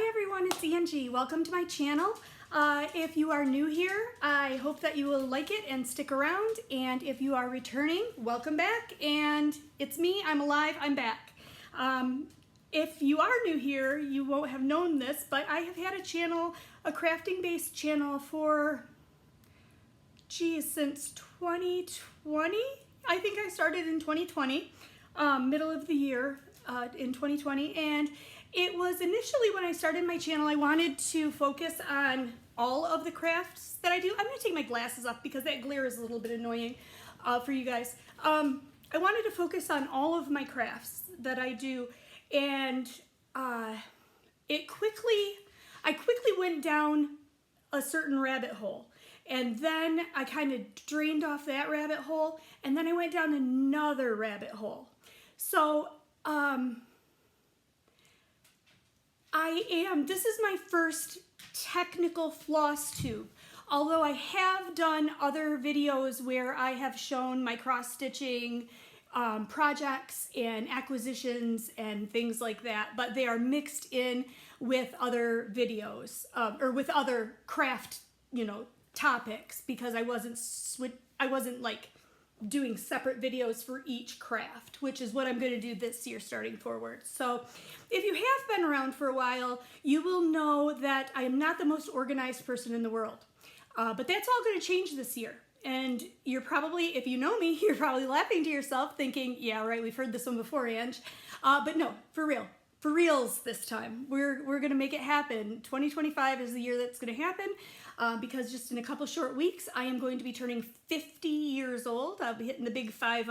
Hi everyone, it's Angie. Welcome to my channel. If you are new here, I hope that you will like it and stick around. And if you are returning, welcome back. And it's me, I'm alive, I'm back. If you are new here, you won't have known this, but I have had a channel, a crafting based channel for, since 2020. I think I started in 2020, middle of the year in 2020. And it was initially when I started my channel, I wanted to focus on all of the crafts that I do. I'm going to take my glasses off because that glare is a little bit annoying for you guys. I wanted to focus on all of my crafts that I do, and I quickly went down a certain rabbit hole. And then I kind of drained off that rabbit hole, and then I went down another rabbit hole. So, this is my first technical floss tube. Although I have done other videos where I have shown my cross-stitching projects and acquisitions and things like that, but they are mixed in with other videos or with other craft, topics, because I wasn't like doing separate videos for each craft, which is what I'm going to do this year starting forward. So if you have been around for a while, you will know that I am not the most organized person in the world. But that's all going to change this year. And you're probably, if you know me, you're probably laughing to yourself thinking, yeah, right, we've heard this one before, Ange. But no, for real. For reals this time. We're going to make it happen. 2025 is the year that's going to happen. Because just in a couple short weeks, I am going to be turning 50 years old. I'll be hitting the big 50.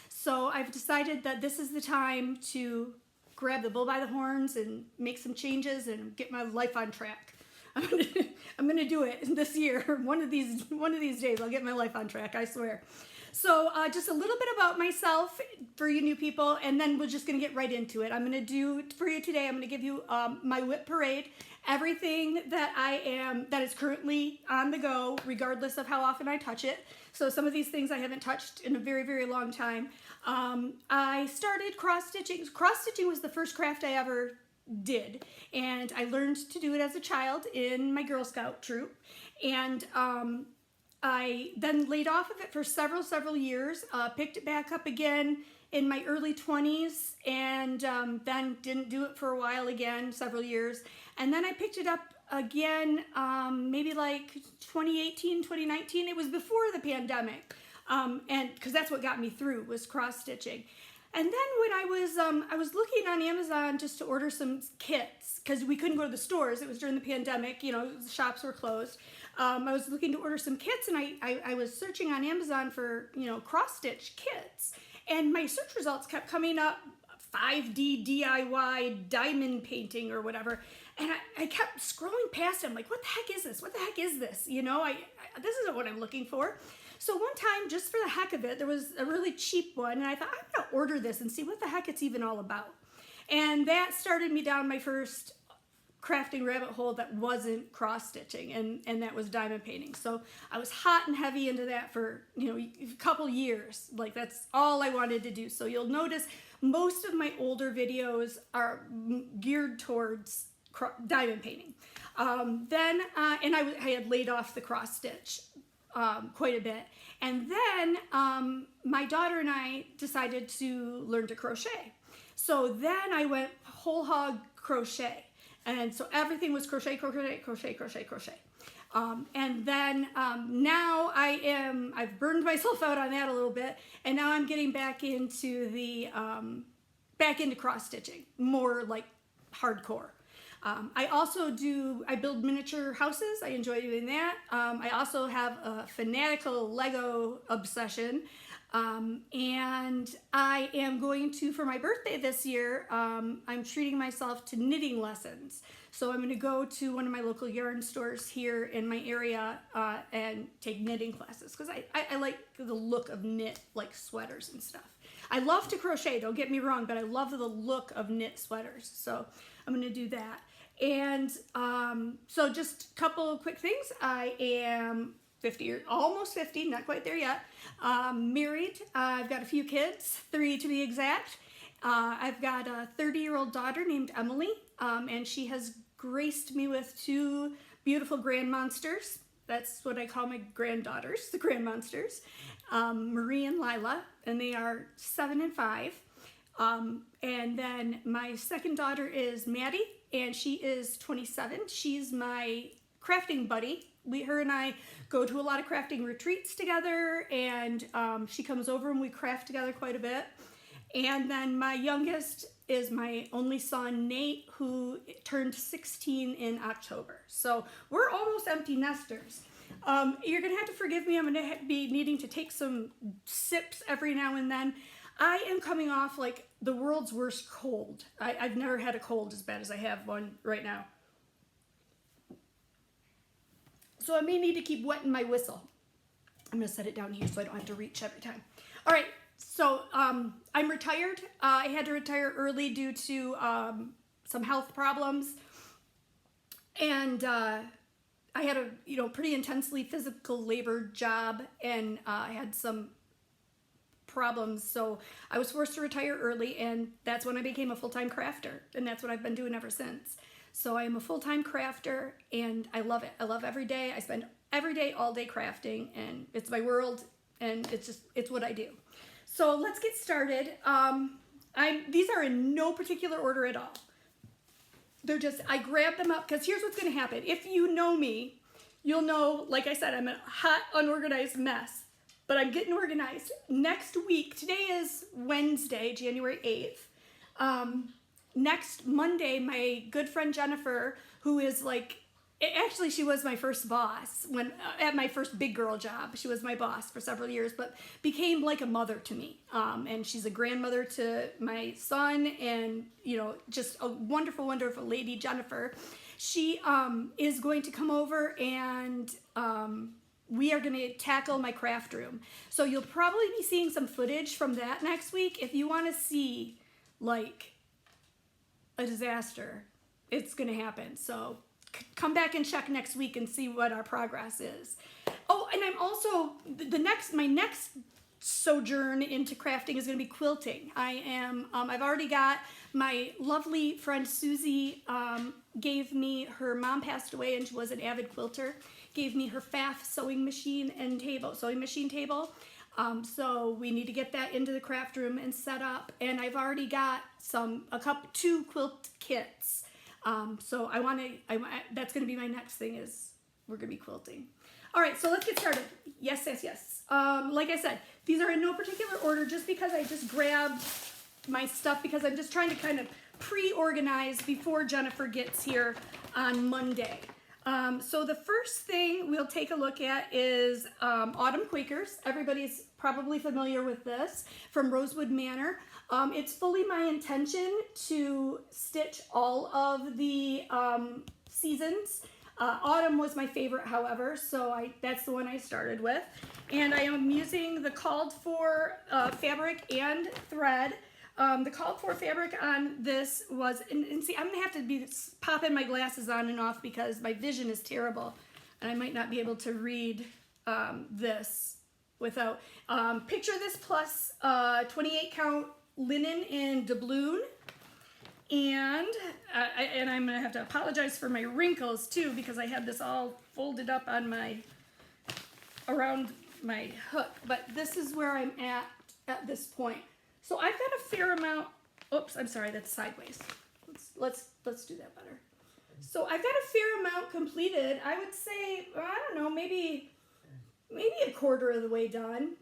So I've decided that this is the time to grab the bull by the horns and make some changes and get my life on track. I'm gonna do it this year. One of these days, I'll get my life on track, I swear. So just a little bit about myself for you new people, and then we're just gonna get right into it. I'm gonna do for you today, I'm gonna give you my WIP Parade, everything that is currently on the go, regardless of how often I touch it. So some of these things I haven't touched in a very, very long time. I started cross-stitching. Cross-stitching was the first craft I ever did, and I learned to do it as a child in my Girl Scout troop, and I then laid off of it for several years, picked it back up again in my early 20s, and then didn't do it for a while again, several years, and then I picked it up again maybe like 2018, 2019. It was before the pandemic, and because that's what got me through, was cross-stitching. And then when I was looking on Amazon just to order some kits, because we couldn't go to the stores. It was during the pandemic, the shops were closed. I was looking to order some kits, and I was searching on Amazon for, cross-stitch kits. And my search results kept coming up, 5D DIY diamond painting or whatever. And I kept scrolling past them, like, what the heck is this? What the heck is this? This isn't what I'm looking for. So one time, just for the heck of it, there was a really cheap one, and I thought, I'm going to order this and see what the heck it's even all about. And that started me down my first crafting rabbit hole that wasn't cross-stitching, and that was diamond painting. So I was hot and heavy into that for, a couple years. Like, that's all I wanted to do. So you'll notice most of my older videos are geared towards diamond painting. And I had laid off the cross-stitch quite a bit. And then my daughter and I decided to learn to crochet. So then I went whole hog crochet. And so everything was crochet, crochet, crochet, crochet, crochet. And then now I've burned myself out on that a little bit, and now I'm getting back into cross-stitching, more like hardcore. I build miniature houses. I enjoy doing that. I also have a fanatical Lego obsession. And I am going to, for my birthday this year, I'm treating myself to knitting lessons. So I'm going to go to one of my local yarn stores here in my area and take knitting classes, because I like the look of knit, like sweaters and stuff. I love to crochet, don't get me wrong, but I love the look of knit sweaters. So I'm going to do that. And so just a couple of quick things. I am 50, almost 50, not quite there yet. Married. I've got a few kids, 3 to be exact. I've got a 30-year-old daughter named Emily, and she has graced me with two beautiful grand monsters. That's what I call my granddaughters, the grand monsters, Marie and Lila, and they are 7 and 5. And then my second daughter is Maddie, and she is 27. She's my crafting buddy. Her and I go to a lot of crafting retreats together, and she comes over and we craft together quite a bit. And then my youngest is my only son, Nate, who turned 16 in October. So we're almost empty nesters. You're gonna have to forgive me. I'm gonna be needing to take some sips every now and then. I am coming off like the world's worst cold. I've never had a cold as bad as I have one right now. So I may need to keep wetting my whistle. I'm gonna set it down here so I don't have to reach every time. All right, so I'm retired. I had to retire early due to some health problems. And I had a pretty intensely physical labor job, and I had some problems, so I was forced to retire early, and that's when I became a full-time crafter, and that's what I've been doing ever since. So I am a full-time crafter, and I love it. I love every day. I spend every day, all day crafting, and it's my world, and it's what I do. So let's get started. These are in no particular order at all. They're just, I grabbed them up because here's what's going to happen. If you know me, you'll know, like I said, I'm a hot, unorganized mess, but I'm getting organized. Next week, today is Wednesday, January 8th. Next Monday, my good friend Jennifer, who is like, actually she was my first boss when at my first big girl job. She was my boss for several years, but became like a mother to me. And she's a grandmother to my son, and just a wonderful, wonderful lady, Jennifer. She is going to come over, and we are going to tackle my craft room. So you'll probably be seeing some footage from that next week. If you want to see like a disaster, it's going to happen. So come back and check next week and see what our progress is. Oh, and I'm also, my next sojourn into crafting is going to be quilting. I've already got my lovely friend Susie, gave me, her mom passed away and she was an avid quilter, gave me her Pfaff sewing machine table. So we need to get that into the craft room and set up. And I've already got two quilt kits. So that's going to be my next thing, is we're going to be quilting. All right, so let's get started. Yes. Like I said, these are in no particular order just because I just grabbed my stuff because I'm just trying to kind of pre-organize before Jennifer gets here on Monday. So the first thing we'll take a look at is Autumn Quakers. Everybody's probably familiar with this from Rosewood Manor. It's fully my intention to stitch all of the seasons. Autumn was my favorite, however, so that's the one I started with. And I am using the called for fabric and thread. The called for fabric on this was, and see, I'm gonna have to be popping my glasses on and off because my vision is terrible, and I might not be able to read this without. Picture this plus 28 count linen in doubloon, and I'm gonna have to apologize for my wrinkles too because I had this all folded up on around my hook, but this is where I'm at this point. So I've got a fair amount. Oops, I'm sorry, that's sideways. Let's do that better. So I've got a fair amount completed. I would say, I don't know, maybe a quarter of the way done,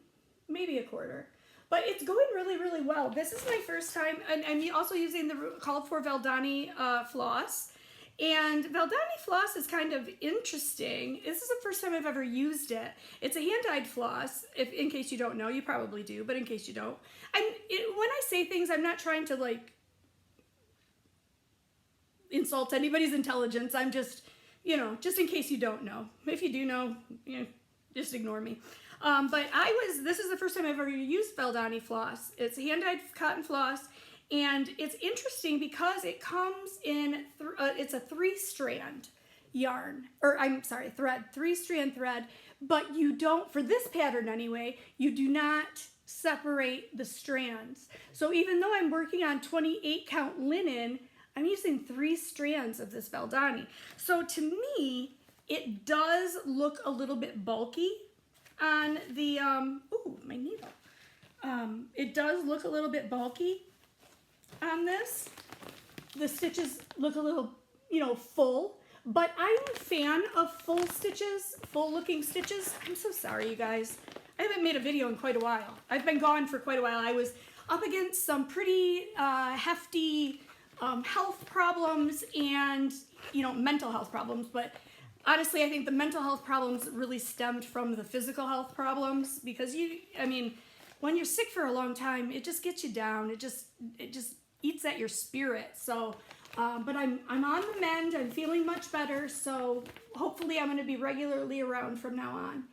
maybe a quarter. But it's going really, really well. This is my first time, and I'm also using the called for Valdani floss. And Valdani floss is kind of interesting. This is the first time I've ever used it. It's a hand-dyed floss, in case you don't know. You probably do, but in case you don't. When I say things, I'm not trying to like insult anybody's intelligence. I'm just, just in case you don't know. If you do know, just ignore me. But this is the first time I've ever used Valdani floss. It's a hand-dyed cotton floss. And it's interesting because it comes in, it's a 3-strand yarn, thread, 3-strand thread, but you don't, for this pattern anyway, you do not separate the strands. So even though I'm working on 28 count linen, I'm using 3 strands of this Valdani. So to me, it does look a little bit bulky on the, ooh, my needle. It does look a little bit bulky on this. The stitches look a little, you know, full, but I'm a fan of full stitches, full looking stitches. I'm so sorry, you guys. I haven't made a video in quite a while. I've been gone for quite a while. I was up against some pretty hefty health problems and, you know, mental health problems, but honestly, I think the mental health problems really stemmed from the physical health problems because I mean, when you're sick for a long time, it just gets you down. It just eats at your spirit. So, but I'm on the mend. I'm feeling much better. So hopefully I'm going to be regularly around from now on.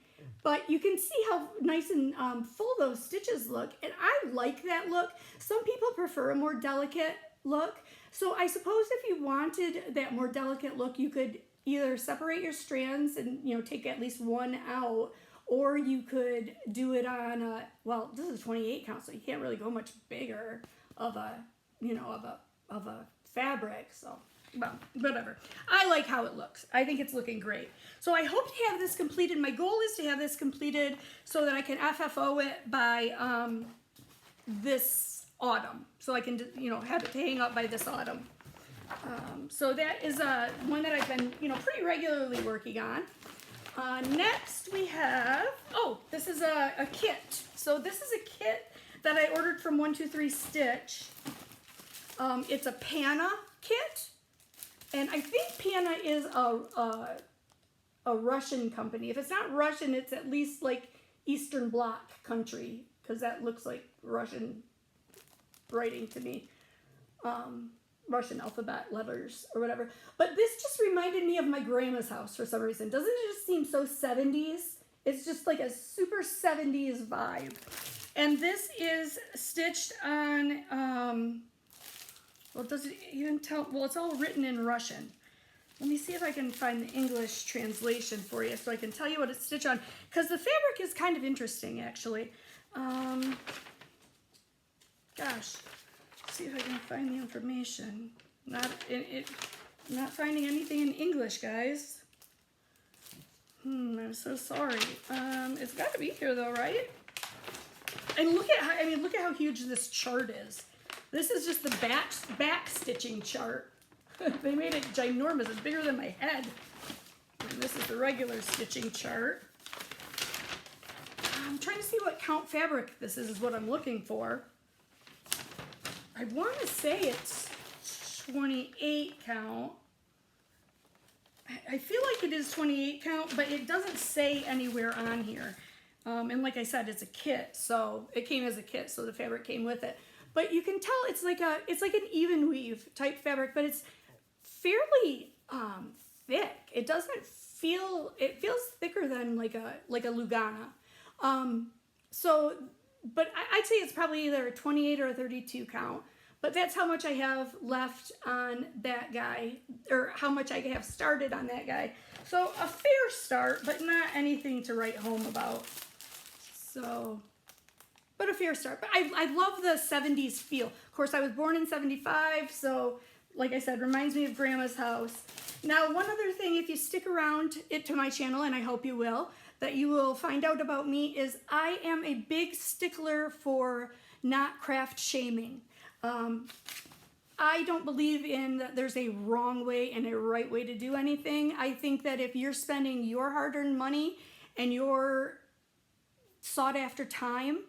But you can see how nice and full those stitches look. And I like that look. Some people prefer a more delicate look. So I suppose if you wanted that more delicate look, you could either separate your strands and, you know, take at least one out, or you could do it on a, well, this is a 28 count, so you can't really go much bigger of a, you know, of a fabric. So, well, whatever. I like how it looks. I think it's looking great. So I hope to have this completed. My goal is to have this completed so that I can FFO it by this autumn. So I can, you know, have it to hang up by this autumn. So that is one that I've been, you know, pretty regularly working on. Next we have, oh, this is a kit. So this is a kit that I ordered from 123 Stitch. It's a Pana kit, and I think Pana is a Russian company. If it's not Russian, it's at least like Eastern Bloc country, because that looks like Russian writing to me. Russian alphabet letters or whatever. But this just reminded me of my grandma's house for some reason. Doesn't it just seem so 70s? It's just like a super 70s vibe. And this is stitched on, well, does it even tell? Well, it's all written in Russian. Let me see if I can find the English translation for you so I can tell you what it's stitched on. Because the fabric is kind of interesting, actually. Gosh. See if I can find the information. Not finding anything in English, guys. I'm so sorry. It's got to be here though, right? And look at how huge this chart is. This is just the back stitching chart. They made it ginormous. It's bigger than my head. And this is the regular stitching chart. I'm trying to see what count fabric this is what I'm looking for. I want to say it's 28 count. I feel like it is 28 count, but it doesn't say anywhere on here. And like I said, it's a kit, so it came as a kit, so the fabric came with it. But you can tell it's like an even weave type fabric, but it's fairly thick. It doesn't feel, it feels thicker than like a Lugana. But I'd say it's probably either a 28 or a 32 count. But that's how much I have left on that guy, or how much I have started on that guy. So a fair start, but not anything to write home about. So, but a fair start. But I love the 70s feel. Of course, I was born in 75, so like I said, reminds me of Grandma's house. Now, one other thing, if you stick around to my channel, and I hope you will, that you will find out about me is I am a big stickler for not craft shaming. I don't believe in that there's a wrong way and a right way to do anything. I think that if you're spending your hard-earned money and your sought-after time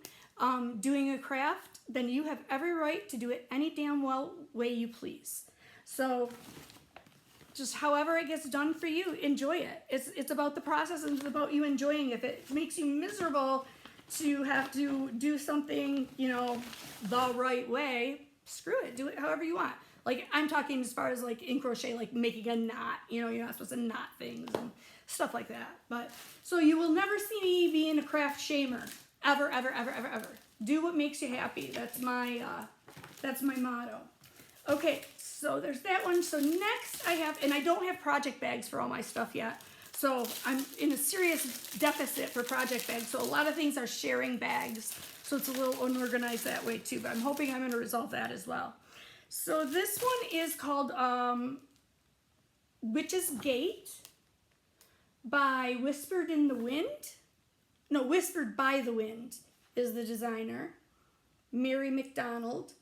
doing a craft, then you have every right to do it any damn well way you please. So just however it gets done for you, enjoy it. It's about the process and it's about you enjoying it. If it makes you miserable to have to do something, you know, the right way, screw it. Do it however you want. Like, I'm talking as far as like in crochet, like making a knot, you know, you're not supposed to knot things and stuff like that. But so you will never see me being a craft shamer. Ever, ever, ever, ever, ever. Do what makes you happy. That's my motto. Okay, so there's that one. So next I have, and I don't have project bags for all my stuff yet. So I'm in a serious deficit for project bags. So a lot of things are sharing bags. So it's a little unorganized that way too, but I'm hoping I'm going to resolve that as well. So this one is called Witch's Gate by Whispered in the Wind. No, Whispered by the Wind is the designer, Mary McDonald.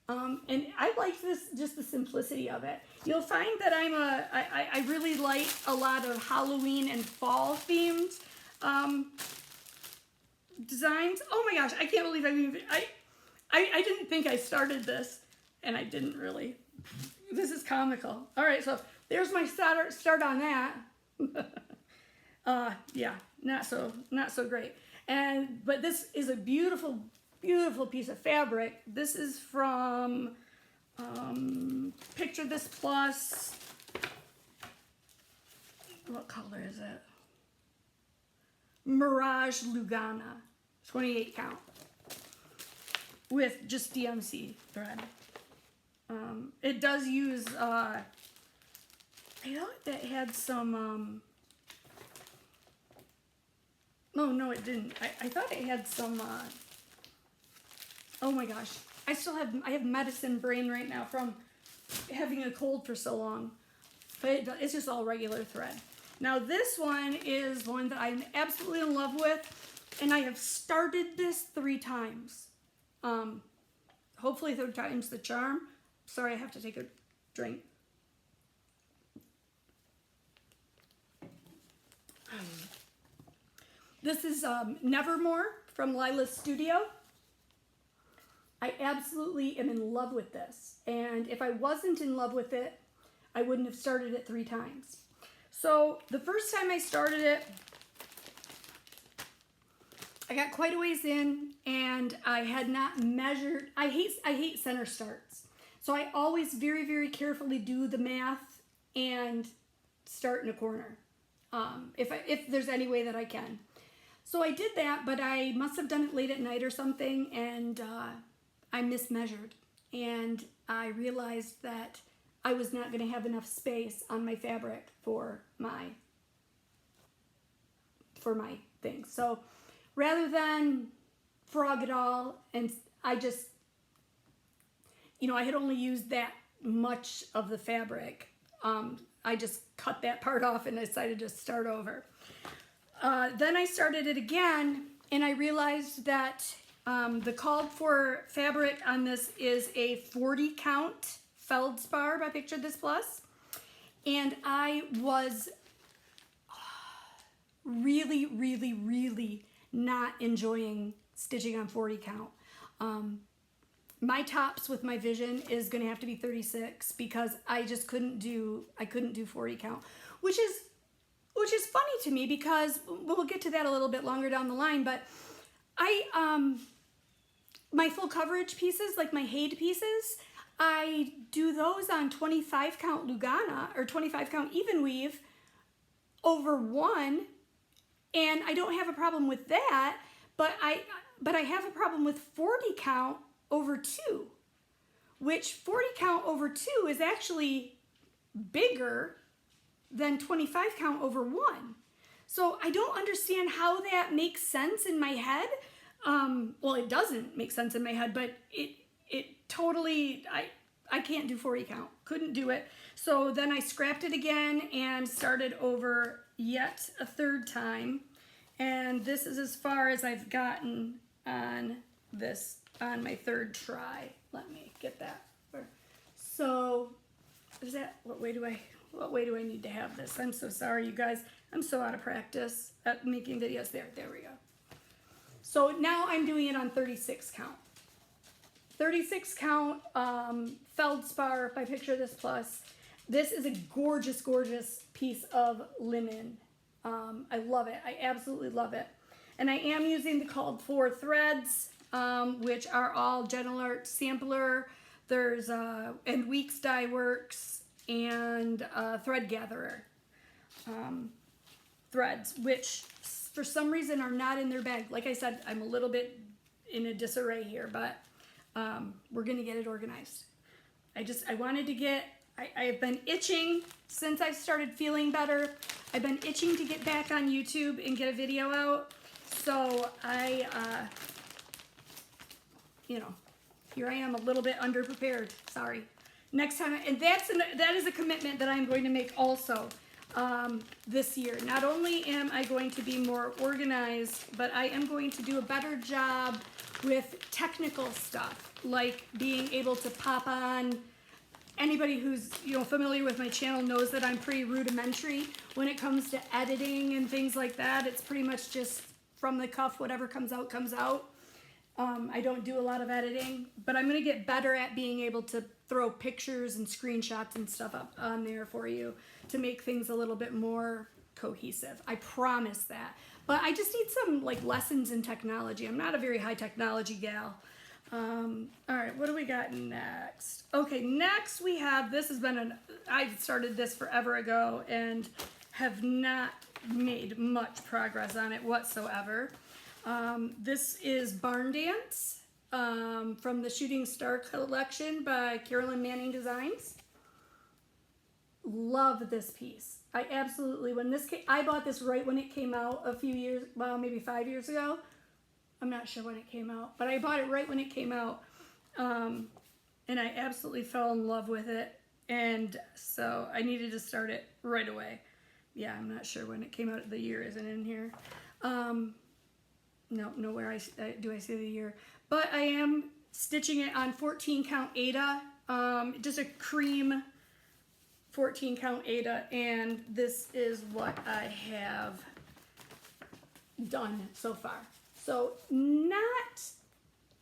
And I like this, just the simplicity of it. You'll find that I really like a lot of Halloween and fall themed designs. Oh my gosh, I can't believe I didn't think I started this, and I didn't really. This is comical. All right, so there's my start on that. Yeah, not so great. But this is a beautiful, beautiful piece of fabric. This is from Picture This Plus. What color is it? Mirage Lugana, 28 count, with just DMC thread. It does use, I thought that had some, no it didn't. I thought it had some, oh my gosh, I have medicine brain right now from having a cold for so long, but it's just all regular thread. Now this one is one that I'm absolutely in love with, and I have started this 3 times. Hopefully 3rd time's the charm. Sorry, I have to take a drink. This is Nevermore from Lila's Studio. I absolutely am in love with this, and if I wasn't in love with it, I wouldn't have started it 3 times. So the first time I started it, I got quite a ways in, and I had not measured. I hate center starts, so I always very, very carefully do the math and start in a corner, if there's any way that I can. So I did that, but I must have done it late at night or something, and I mismeasured, and I realized that I was not going to have enough space on my fabric for my thing. So rather than frog it all, and I just, I had only used that much of the fabric. I just cut that part off and decided to start over. Then I started it again, and I realized that the called for fabric on this is a 40 count feldspar by Picture This Plus, and I was really, really, really not enjoying stitching on 40 count. My tops with my vision is going to have to be 36 because I just couldn't do 40 count, which is funny to me because we'll get to that a little bit longer down the line. But my full coverage pieces, like my Haid pieces, I do those on 25 count Lugana or 25 count even weave over 1, and I don't have a problem with that, but I have a problem with 40 count over 2, which 40 count over 2 is actually bigger than 25 count over 1. So I don't understand how that makes sense in my head. Well, it doesn't make sense in my head, but it totally, I can't do 40 count, couldn't do it. So then I scrapped it again and started over yet a 3rd time. And this is as far as I've gotten on this, on my 3rd try. Let me get that. So is that, what way do I need to have this? I'm so sorry, you guys. I'm so out of practice at making videos. There we go. So now I'm doing it on 36 count. 36 count feldspar by Picture This Plus. This is a gorgeous, gorgeous piece of linen. I love it. I absolutely love it. And I am using the called for threads, which are all Gentle Art Sampler. There's and Weeks Dye Works and Thread Gatherer threads, which for some reason are not in their bag. Like I said, I'm a little bit in a disarray here, but we're gonna get it organized. I wanted to get, I've been itching since I've started feeling better. I've been itching to get back on YouTube and get a video out. So here I am a little bit underprepared, sorry. Next time, and that is a commitment that I'm going to make also this year. Not only am I going to be more organized, but I am going to do a better job with technical stuff, like being able to pop on. Anybody who's familiar with my channel knows that I'm pretty rudimentary when it comes to editing and things like that. It's pretty much just from the cuff, whatever comes out, comes out. I don't do a lot of editing, but I'm going to get better at being able to throw pictures and screenshots and stuff up on there for you to make things a little bit more cohesive. I promise that. But I just need some like lessons in technology. I'm not a very high technology gal. All right, what do we got next? Okay, next we have, I started this forever ago and have not made much progress on it whatsoever. This is Barn Dance from the Shooting Star collection by Carolyn Manning Designs. Love this piece. I absolutely, I bought this right when it came out a few years, well, maybe 5 years ago. I'm not sure when it came out, but I bought it right when it came out. And I absolutely fell in love with it. And so I needed to start it right away. Yeah, I'm not sure when it came out. The year isn't in here. No, nowhere do I see the year. But I am stitching it on 14 count Aida, just a cream 14 count Aida, and this is what I have done so far. So not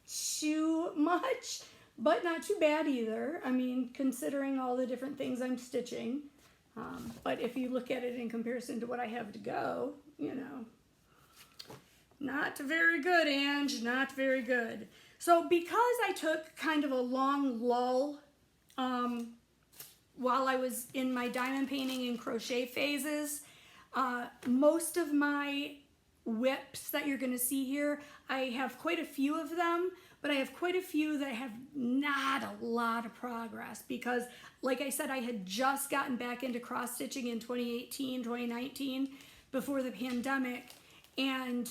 too much, but not too bad either. I mean, considering all the different things I'm stitching. But if you look at it in comparison to what I have to go, not very good, Ange, not very good. So because I took kind of a long lull while I was in my diamond painting and crochet phases, most of my WIPs that you're going to see here, I have quite a few of them, but I have quite a few that have not a lot of progress because, like I said, I had just gotten back into cross-stitching in 2018, 2019 before the pandemic, and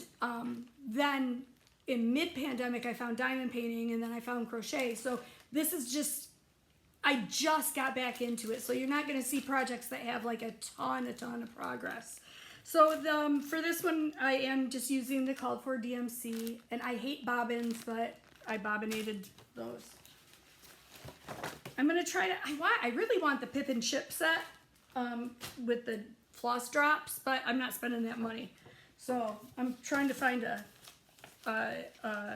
then in mid-pandemic I found diamond painting, and then I found crochet. So this is just, I just got back into it, so you're not going to see projects that have like a ton of progress. So for this one, I am just using the called for DMC, and I hate bobbins, but I bobbinated those. I'm gonna try to, I really want the Pip and Chip set with the floss drops, but I'm not spending that money. So I'm trying to find an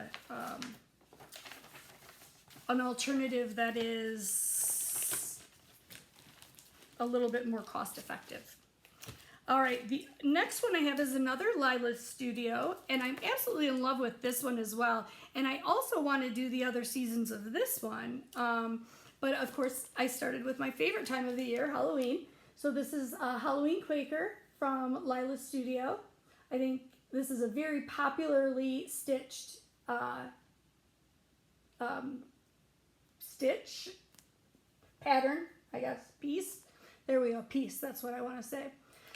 alternative that is a little bit more cost effective. All right, the next one I have is another Lila Studio, and I'm absolutely in love with this one as well. And I also want to do the other seasons of this one, but of course I started with my favorite time of the year, Halloween. So this is a Halloween Quaker from Lila Studio. I think this is a very popularly stitched stitch pattern, I guess, piece. There we go, piece, that's what I want to say.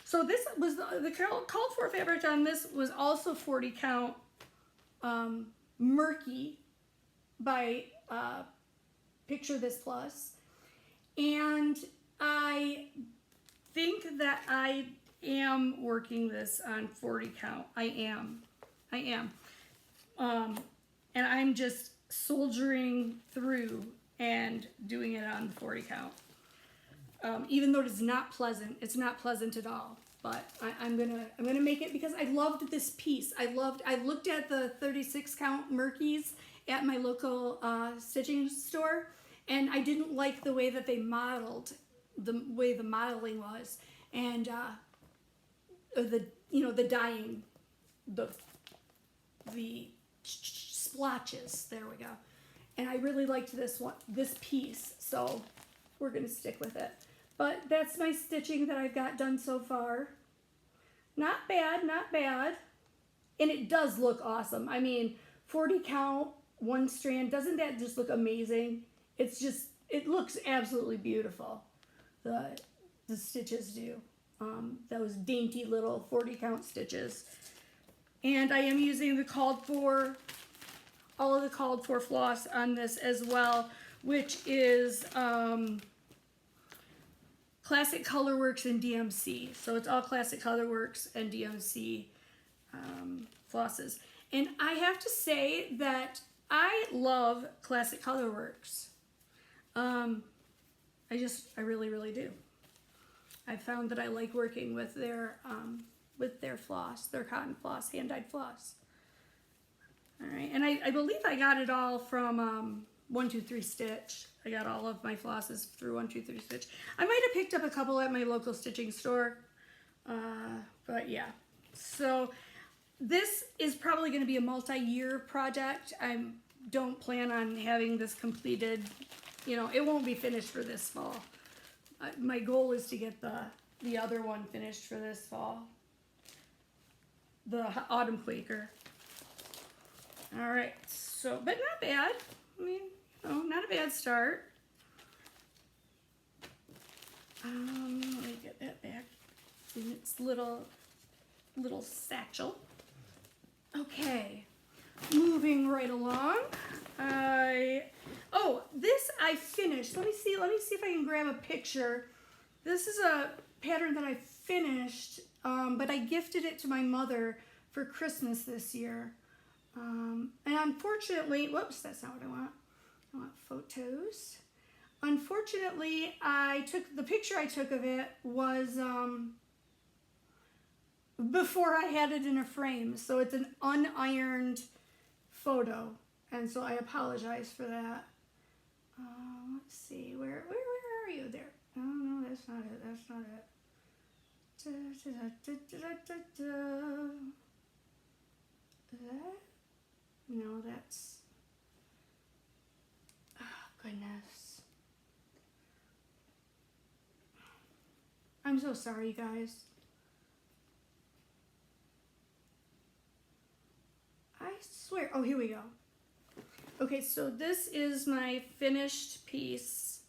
So this was the called for fabric on this was also 40 count Murky by Picture This Plus, and I think that I am working this on 40 count. I am, and I'm just soldiering through and doing it on the 40 count. Even though it is not pleasant, it's not pleasant at all. But I'm gonna make it because I loved this piece. I looked at the 36 count Murkies at my local stitching store, and I didn't like the way that they modeled, the way the modeling was, and the dyeing, the splotches. There we go. And I really liked this piece, so we're gonna stick with it. But that's my stitching that I've got done so far. Not bad, not bad. And it does look awesome. I mean, 40 count, one strand, doesn't that just look amazing? It's just, it looks absolutely beautiful. The stitches do. Those dainty little 40 count stitches. And I am using the called for all of the called for floss on this as well, which is Classic Colorworks and DMC. So it's all Classic Colorworks and DMC flosses. And I have to say that I love Classic Colorworks. I really, really do. I found that I like working with their floss, their cotton floss, hand-dyed floss. All right, and I believe I got it all from 123 Stitch. I got all of my flosses through 123 Stitch. I might have picked up a couple at my local stitching store, but yeah. So this is probably going to be a multi-year project. I don't plan on having this completed. You know, it won't be finished for this fall. My goal is to get the other one finished for this fall. The Autumn Quaker. All right, so, but not bad. I mean, no, not a bad start. Let me get that back in its little satchel. Okay, moving right along. This I finished. Let me see if I can grab a picture. This is a pattern that I finished, but I gifted it to my mother for Christmas this year. And unfortunately, whoops, that's not what I want. I want photos. Unfortunately, the picture I took of it was before I had it in a frame, so it's an unironed photo, and so I apologize for that. Let's see, where are you there? Oh no, that's not it. That's not it. That? No, that's. Oh goodness. I'm so sorry, you guys. I swear. Oh, here we go. Okay, so this is my finished piece.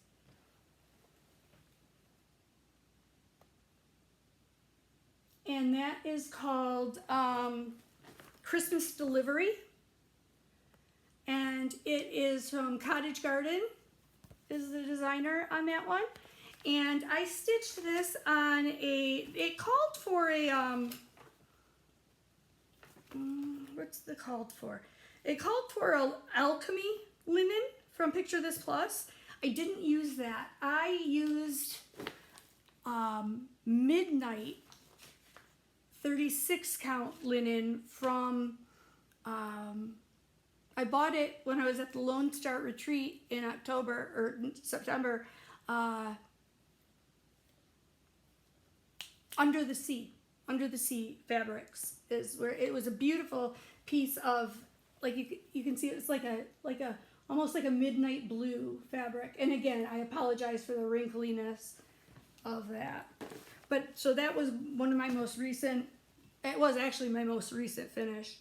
And that is called Christmas Delivery. And it is from Cottage Garden, is the designer on that one. And I stitched this on it called for a, what's the called for? It called for a alchemy linen from Picture This Plus. I didn't use that. I used Midnight 36 count linen from, I bought it when I was at the Lone Star Retreat in October or September, Under the Sea Fabrics is where it was a beautiful piece of, like you can see it's like a almost like a midnight blue fabric. And again, I apologize for the wrinkliness of that. But so that was one of my most recent, it was actually my most recent finish.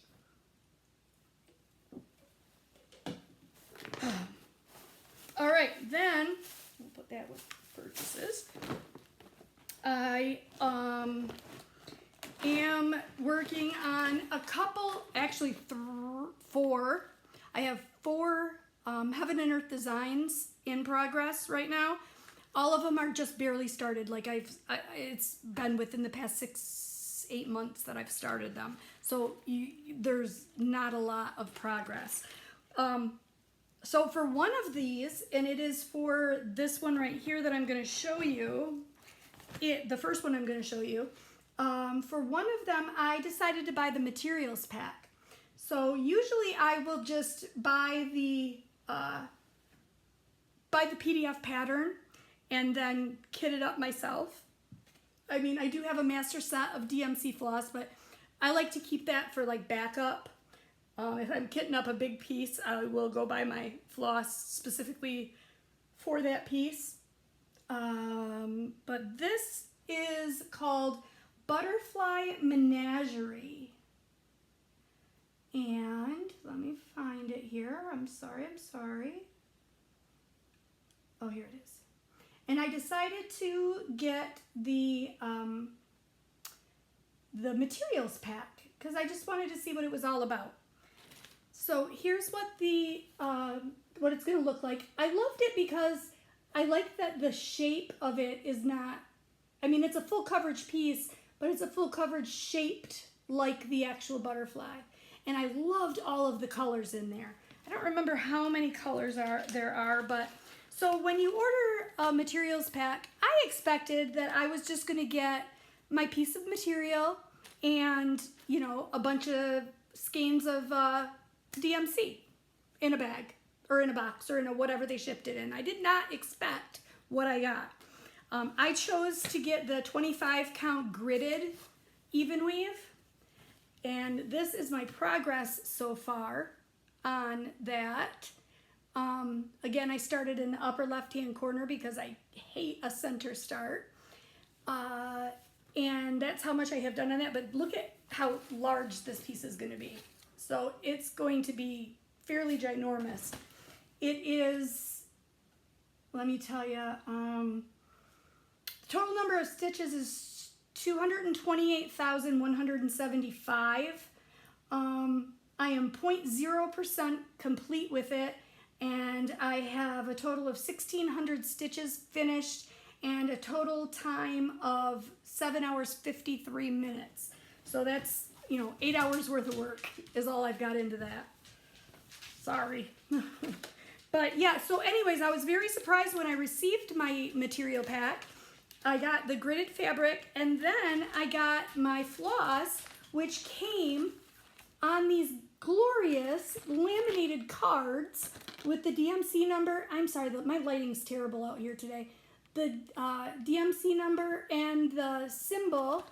All right, then we'll put that with purchases. I am working on a couple, actually four. I have four Heaven and Earth designs in progress right now. All of them are just barely started. Like it's been within the past 6-8 months that I've started them. So there's not a lot of progress. So for one of these, and it is for this one right here that I'm going to show you, the first one I'm going to show you, for one of them, I decided to buy the materials pack. So usually I will just buy the PDF pattern and then kit it up myself. I mean, I do have a master set of DMC floss, but I like to keep that for like backup. If I'm kitting up a big piece, I will go buy my floss specifically for that piece. But this is called Butterfly Menagerie. And let me find it here. I'm sorry. Oh, here it is. And I decided to get the materials pack because I just wanted to see what it was all about. So here's what what it's going to look like. I loved it because I like that the shape of it is not, I mean, it's a full coverage piece, but it's a full coverage shaped like the actual butterfly. And I loved all of the colors in there. I don't remember how many colors there are, but so when you order a materials pack, I expected that I was just going to get my piece of material and, you know, a bunch of skeins of DMC in a bag or in a box or in a whatever they shipped it in. I did not expect what I got. I chose to get the 25 count gridded even weave, and this is my progress so far on that. Again, I started in the upper left hand corner because I hate a center start, and that's how much I have done on that. But look at how large this piece is going to be. So it's going to be fairly ginormous. It is, let me tell you, the total number of stitches is 228,175. I am 0.0% complete with it, and I have a total of 1,600 stitches finished and a total time of 7 hours 53 minutes. So that's, you know, 8 hours worth of work is all I've got into that. Sorry. But yeah, so anyways, I was very surprised when I received my material pack. I got the gridded fabric, and then I got my floss, which came on these glorious laminated cards with the DMC number. I'm sorry, my lighting's terrible out here today. The DMC number and the symbol,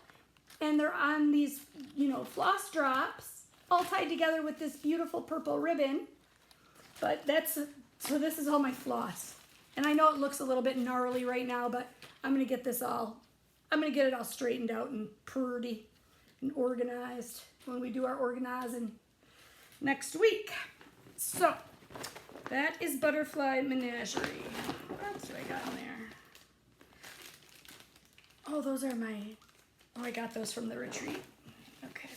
and they're on these, you know, floss drops, all tied together with this beautiful purple ribbon. But so this is all my floss. And I know it looks a little bit gnarly right now, but I'm gonna get it all straightened out and pretty and organized when we do our organizing next week. So that is Butterfly Menagerie. What else do I got in there? Oh, those are I got those from the retreat. Okay.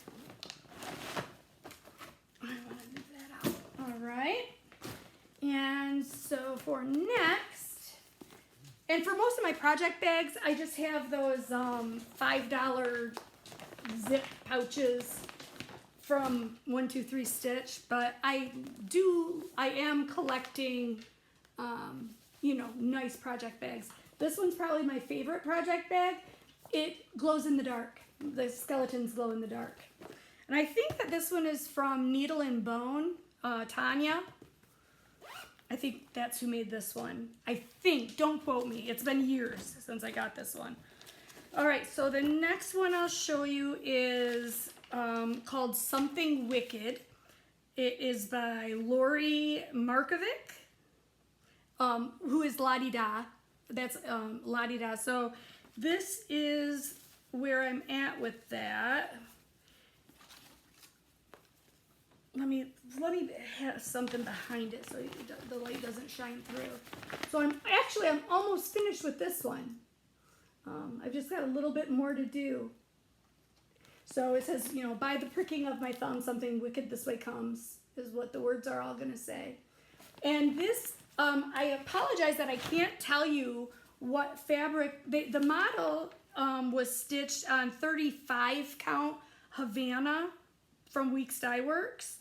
I want to move that out. All right. And so for next, and for most of my project bags, I just have those $5 zip pouches from 1-2-3 Stitch, but I am collecting, you know, nice project bags. This one's probably my favorite project bag. It glows in the dark. The skeletons glow in the dark. And I think that this one is from Needle and Bone, Tanya. I think that's who made this one. I think, don't quote me. It's been years since I got this one. All right, so the next one I'll show you is called Something Wicked. It is by Lori Markovic, who is La-Di-Da. That's La-Di-Da. So this is where I'm at with that. Let me have something behind it so the light doesn't shine through. So I'm almost finished with this one. I've just got a little bit more to do. So it says, you know, by the pricking of my thumb, something wicked this way comes, is what the words are all gonna say. And this, I apologize that I can't tell you what fabric, the model was stitched on 35 count Havana from Weeks Dye Works,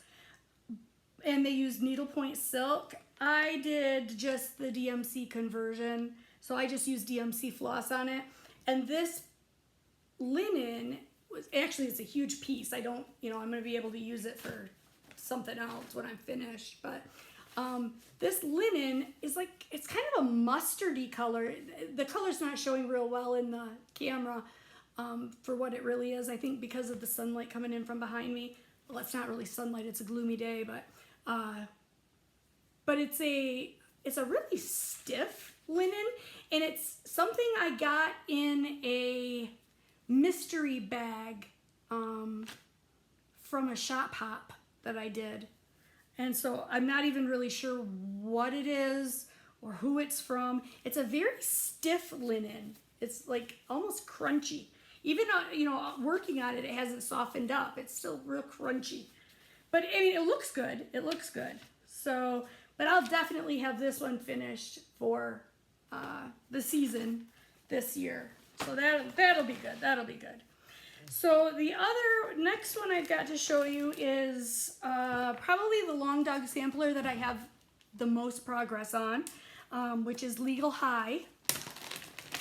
and they used needlepoint silk. I did just the DMC conversion, so I just used DMC floss on it. And this linen was actually, it's a huge piece. I don't, you know, I'm gonna be able to use it for something else when I'm finished, but this linen is like, it's kind of a mustardy color. The color's not showing real well in the camera for what it really is. I think because of the sunlight coming in from behind me. Well, it's not really sunlight, it's a gloomy day, but it's a really stiff linen, and it's something I got in a mystery bag from a shop hop that I did. And so I'm not even really sure what it is or who it's from. It's a very stiff linen. It's like almost crunchy. Even, you know, working on it, it hasn't softened up. It's still real crunchy. but I mean, it looks good. It looks good. So, but I'll definitely have this one finished for the season this year. So that'll be good. That'll be good. So the other next one I've got to show you is probably the long dog sampler that I have the most progress on, which is Legal High.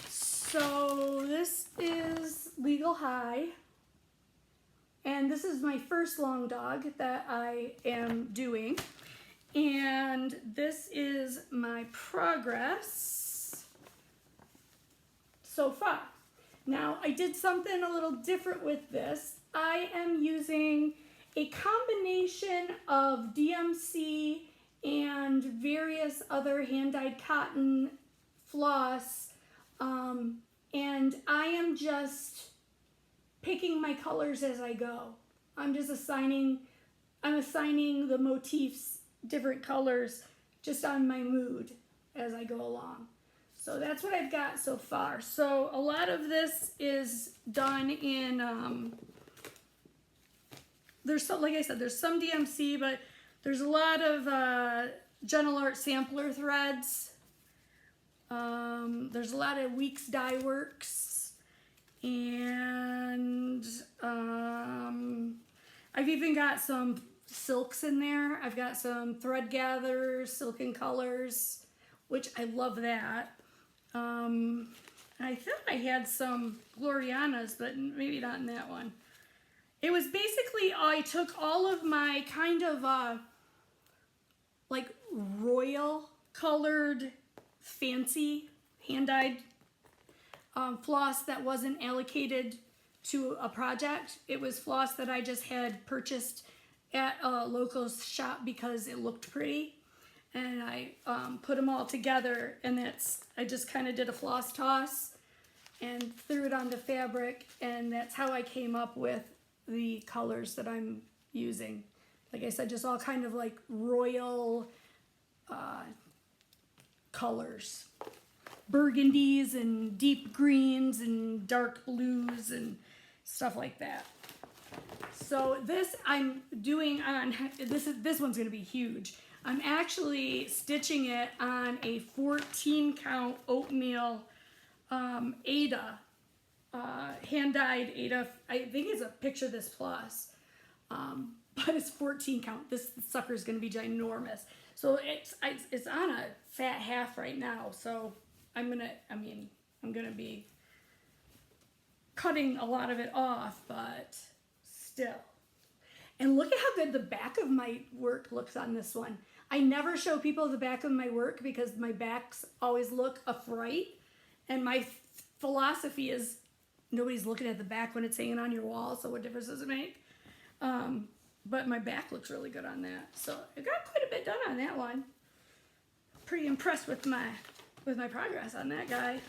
So this is Legal High, and this is my first long dog that I am doing, and this is my progress so far. Now, I did something a little different with this. I am using a combination of DMC and various other hand-dyed cotton floss, and I am just picking my colors as I go. I'm assigning the motifs different colors just on my mood as I go along. So that's what I've got so far. So a lot of this is done in, like I said, there's some DMC, but there's a lot of Gentle Art sampler threads. There's a lot of Weeks Dye Works, and I've even got some silks in there. I've got some Thread Gatherers, Silken Colors, which I love that. I thought I had some Glorianas, but maybe not in that one. It was basically, I took all of my kind of like royal colored fancy hand-dyed floss that wasn't allocated to a project. It was floss that I just had purchased at a local shop because it looked pretty. And I put them all together, and I just kind of did a floss toss and threw it onto fabric, and that's how I came up with the colors that I'm using. Like I said, just all kind of like royal colors. Burgundies and deep greens and dark blues and stuff like that. So this I'm doing on, this one's going to be huge. I'm actually stitching it on a 14 count oatmeal Ada, hand-dyed Ada. I think it's a picture this floss, but it's 14 count. This sucker is going to be ginormous. So it's on a fat half right now. So I'm gonna be cutting a lot of it off, but still. And look at how good the back of my work looks on this one. I never show people the back of my work because my backs always look a fright. And my philosophy is nobody's looking at the back when it's hanging on your wall, so what difference does it make? But my back looks really good on that. So I got quite a bit done on that one. Pretty impressed with my progress on that guy.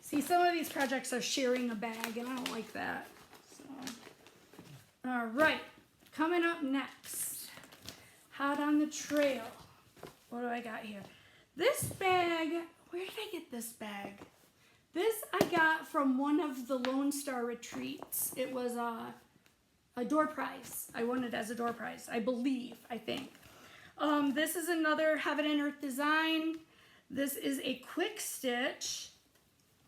See, some of these projects are sharing a bag, and I don't like that. So, all right, coming up next, hot on the trail. What do I got here? This bag, where did I get this bag? This I got from one of the Lone Star retreats. It was a door prize. I won it as a door prize, I think. This is another Heaven and Earth design. This is a quick stitch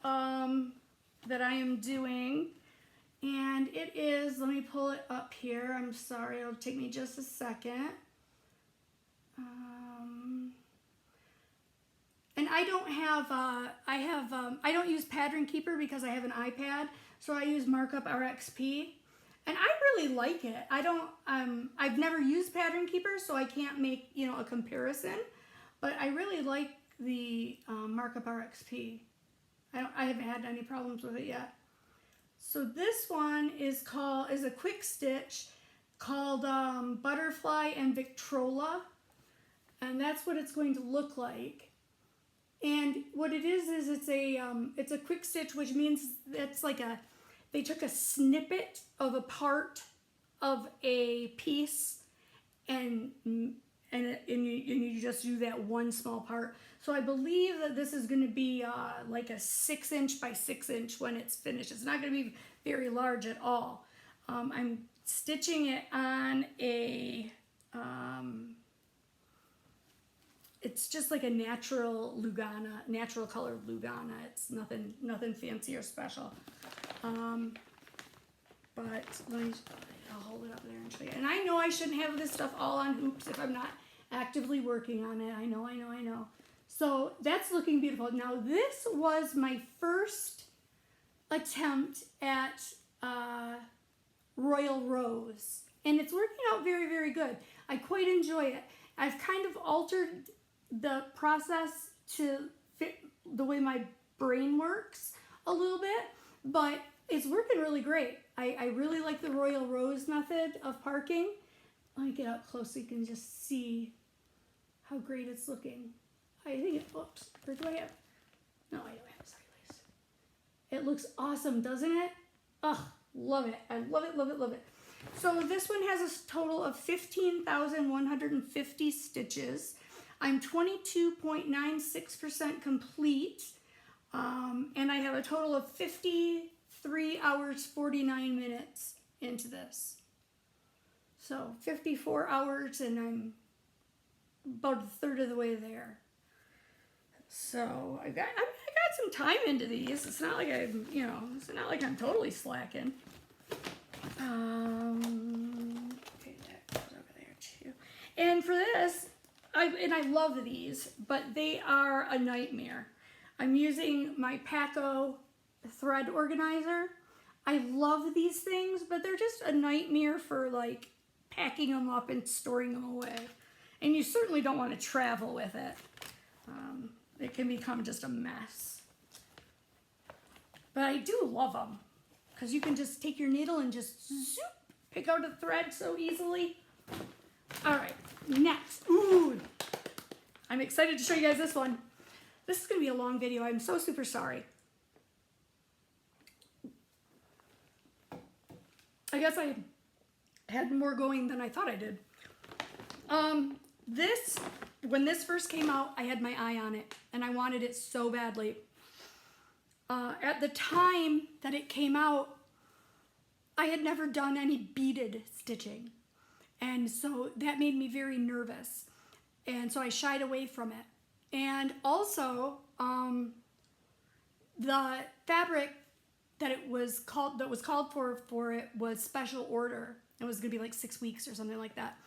that I am doing. And it is, let me pull it up here. I'm sorry, it'll take me just a second. And I don't have, I don't use Pattern Keeper because I have an iPad, so I use Markup RXP. And I really like it. I've never used Pattern Keeper, so I can't make, a comparison. But I really like the Markup RXP. I haven't had any problems with it yet. So this one is a quick stitch called Butterfly and Victrola, and that's what it's going to look like. And what it is it's a quick stitch, which means it's like they took a snippet of a part of a piece and you just do that one small part. So I believe that this is going to be like a 6-inch by 6-inch when it's finished. It's not going to be very large at all. I'm stitching it on a, it's just like a natural Lugana, natural colored Lugana. It's nothing fancy or special. But I'll hold it up there and show you. And I know I shouldn't have this stuff all on hoops if I'm not actively working on it. I know. So that's looking beautiful. Now this was my first attempt at Royal Rose. And it's working out very, very good. I quite enjoy it. I've kind of altered the process to fit the way my brain works a little bit, but it's working really great. I really like the Royal Rose method of parking. Let me get up close so you can just see how great it's looking. I think it, oops, or do I have, no, I don't have, sorry, Liz. It looks awesome, doesn't it? Ugh, love it. I love it, love it, love it. So this one has a total of 15,150 stitches. I'm 22.96% complete, and I have a total of 53 hours, 49 minutes into this. So 54 hours, and I'm about a third of the way there. So I got some time into these. It's not like I'm, it's not like I'm totally slacking. Okay, that goes over there too. And for this, I love these, but they are a nightmare. I'm using my Paco thread organizer. I love these things, but they're just a nightmare for like packing them up and storing them away. And you certainly don't want to travel with it. It can become just a mess. But I do love them because you can just take your needle and just zoop, pick out a thread so easily. All right, next. Ooh, I'm excited to show you guys this one. This is going to be a long video. I'm so super sorry. I guess I had more going than I thought I did. When this first came out, I had my eye on it, and I wanted it so badly. At the time that it came out, I had never done any beaded stitching, and so that made me very nervous, and so I shied away from it. And also, the fabric that was called for it was special order. It was gonna be like 6 weeks or something like that.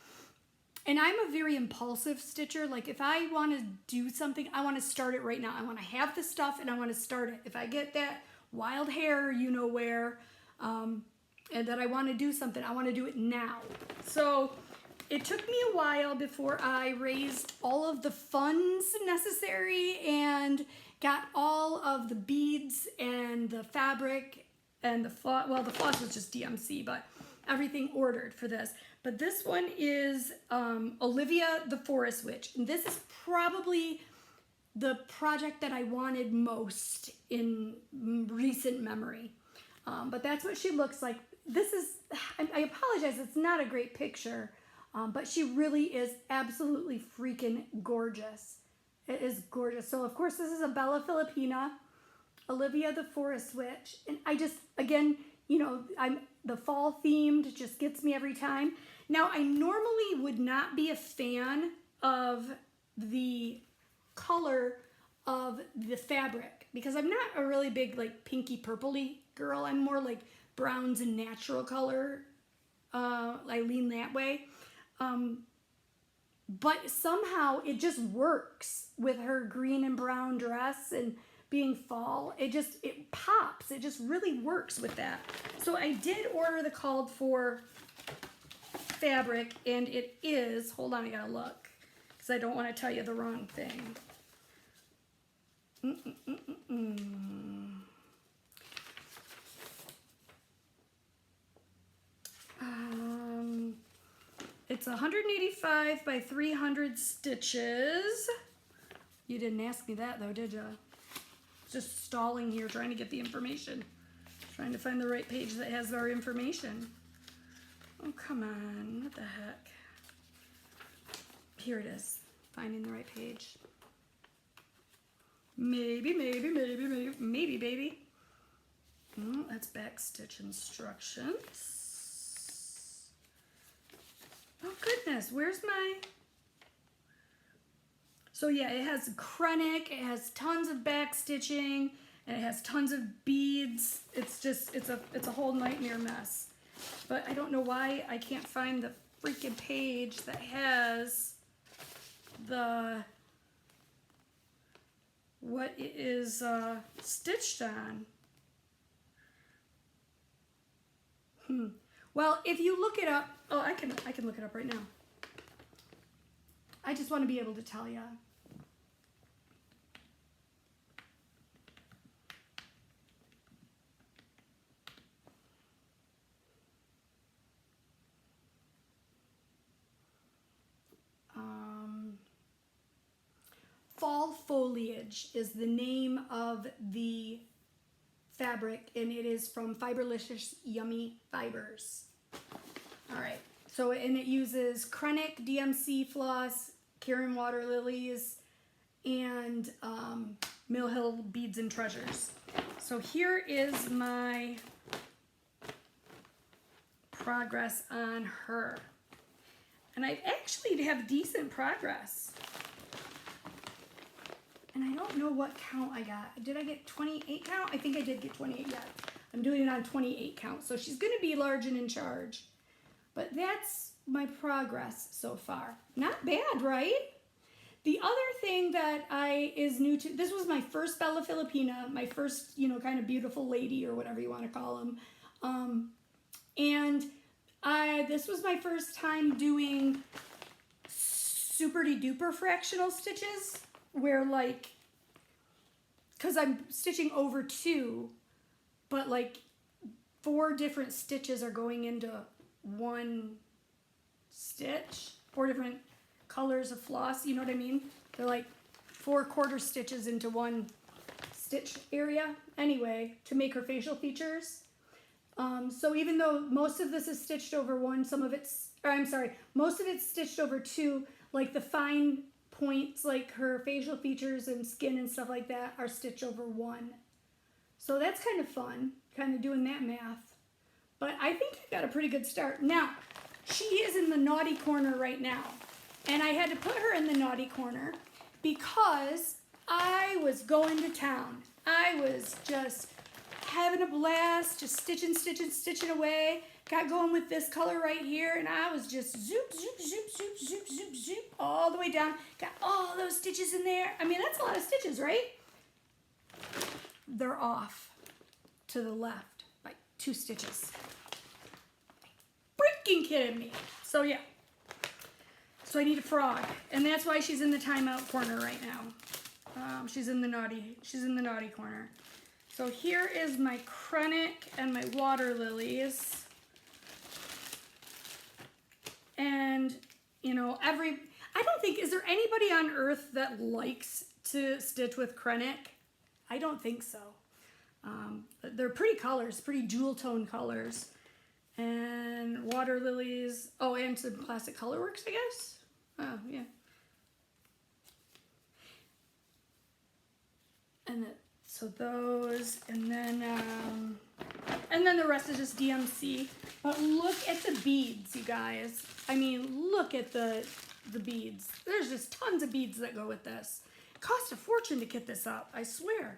And I'm a very impulsive stitcher. Like if I want to do something, I want to start it right now. I want to have the stuff and I want to start it. If I get that wild hair, you know where, and that I want to do something, I want to do it now. So it took me a while before I raised all of the funds necessary and got all of the beads and the fabric and the floss. Well, the floss was just DMC, but everything ordered for this. But this one is Olivia the Forest Witch. And this is probably the project that I wanted most in recent memory. But that's what she looks like. This is, I apologize, it's not a great picture, but she really is absolutely freaking gorgeous. It is gorgeous. So of course this is a Bella Filipina, Olivia the Forest Witch. And I just, again, the fall themed just gets me every time. Now, I normally would not be a fan of the color of the fabric because I'm not a really big like pinky purpley girl. I'm more like browns and natural color. I lean that way. But somehow it just works with her green and brown dress and being fall. It pops. It just really works with that. So I did order the called for fabric, and it is, hold on, I gotta look because I don't want to tell you the wrong thing. It's 185 by 300 stitches. You didn't ask me that though, did you? Just stalling here trying to get the information. Trying to find the right page that has our information. Oh, come on. What the heck? Here it is. Finding the right page. Maybe, baby. Oh, that's back stitch instructions. Oh goodness, where's my... So yeah, it has Krennic, it has tons of back stitching, and it has tons of beads. It's just, it's a whole nightmare mess. But I don't know why I can't find the freaking page that has the, what it is stitched on. Well, if you look it up, oh, I can look it up right now. I just want to be able to tell you. Fall Foliage is the name of the fabric, and it is from Fiberlicious Yummy Fibers. All right, so, and it uses Krennic, DMC floss, Karen Water Lilies, and Mill Hill Beads and Treasures. So here is my progress on her. And I actually have decent progress. And I don't know what count I got. Did I get 28 count? I think I did get 28, yeah. I'm doing it on 28 count. So she's gonna be large and in charge. But that's my progress so far. Not bad, right? The other thing that is new to, this was my first Bella Filipina, my first, you know, kind of beautiful lady or whatever you want to call them. This was my first time doing super duper fractional stitches where like, cause I'm stitching over 2, but like 4 different stitches are going into one stitch, 4 different colors of floss, you know what I mean? They're like 4 quarter stitches into one stitch area anyway to make her facial features. So even though most of this is stitched over 1, most of it's stitched over 2, like the fine points, like her facial features and skin and stuff like that are stitched over 1. So that's kind of fun, kind of doing that math. But I think I got a pretty good start. Now, she is in the naughty corner right now. And I had to put her in the naughty corner because I was going to town. I was just having a blast, just stitching away. Got going with this color right here, and I was just zoop, zoop, zoop, zoop, zoop, zoop, zoop, all the way down. Got all those stitches in there. I mean, that's a lot of stitches, right? They're off to the left by 2 stitches. Freaking kidding me. So yeah. So I need a frog, and that's why she's in the timeout corner right now. She's in the naughty corner. So here is my Krennic and my water lilies. And, you know, I don't think, is there anybody on earth that likes to stitch with Krennic? I don't think so. They're pretty colors, pretty jewel tone colors. And water lilies, oh, and some classic colorworks, I guess. Oh, yeah. And so those, and then the rest is just DMC. But look at the beads, you guys. I mean, look at the beads. There's just tons of beads that go with this. It cost a fortune to get this up, I swear.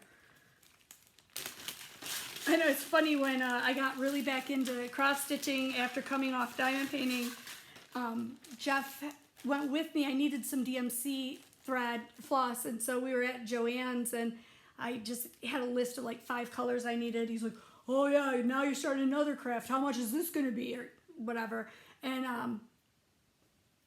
I know it's funny when I got really back into cross stitching after coming off diamond painting. Jeff went with me. I needed some DMC thread floss, and so we were at Joann's, and I just had a list of like 5 colors I needed. He's like, oh yeah, now you're starting another craft. How much is this going to be, or whatever? And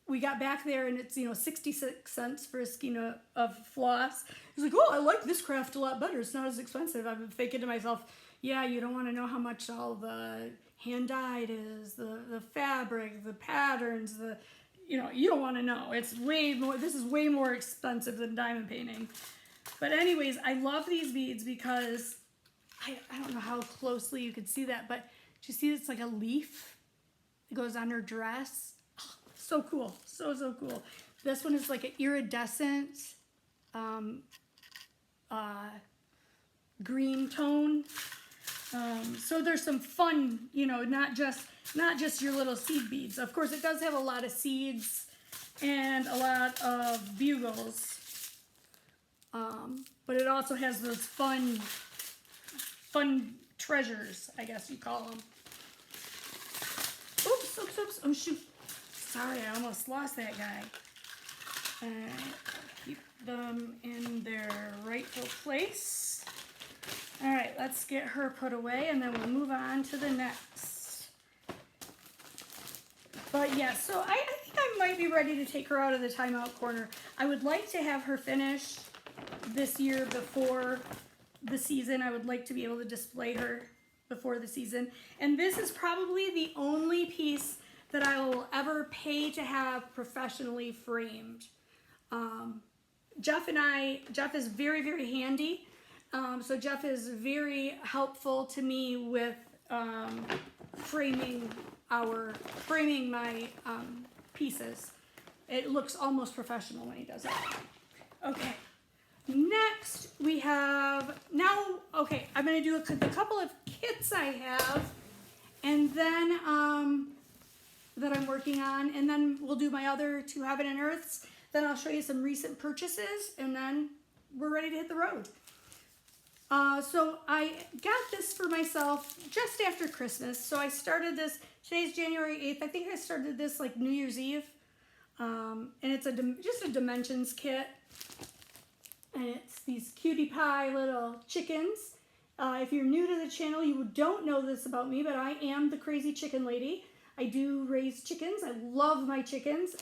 we got back there, and it's, you know, 66 cents for a skein of floss. He's like, oh, I like this craft a lot better. It's not as expensive. I've been thinking to myself, yeah, you don't want to know how much all the hand dyed is, the fabric, the patterns, you know, you don't want to know. It's way more, this is way more expensive than diamond painting. But anyways, I love these beads because I don't know how closely you could see that, but do you see it's like a leaf? It goes on her dress. Oh, so cool. So cool. This one is like an iridescent green tone. So there's some fun, you know, not just your little seed beads. Of course, it does have a lot of seeds and a lot of bugles. But it also has those fun treasures, I guess you call them. Oops, oops, oops. Oh, shoot. Sorry, I almost lost that guy. Keep them in their rightful place. All right, let's get her put away, and then we'll move on to the next. But yeah, so I think I might be ready to take her out of the timeout corner. I would like to have her finished this year before the season. I would like to be able to display her before the season. And this is probably the only piece that I will ever pay to have professionally framed. Jeff is very, very handy. So Jeff is very helpful to me with framing my pieces. It looks almost professional when he does it. Okay. Next, we have, okay, I'm going to do a couple of kits I have, and then, that I'm working on, and then we'll do my other two Heaven and Earths, then I'll show you some recent purchases, and then we're ready to hit the road. So I got this for myself just after Christmas, so I started this, today's January 8th, I think I started this like New Year's Eve, and it's just a dimensions kit. And it's these cutie pie little chickens. If you're new to the channel, you don't know this about me, but I am the crazy chicken lady. I do raise chickens. I love my chickens.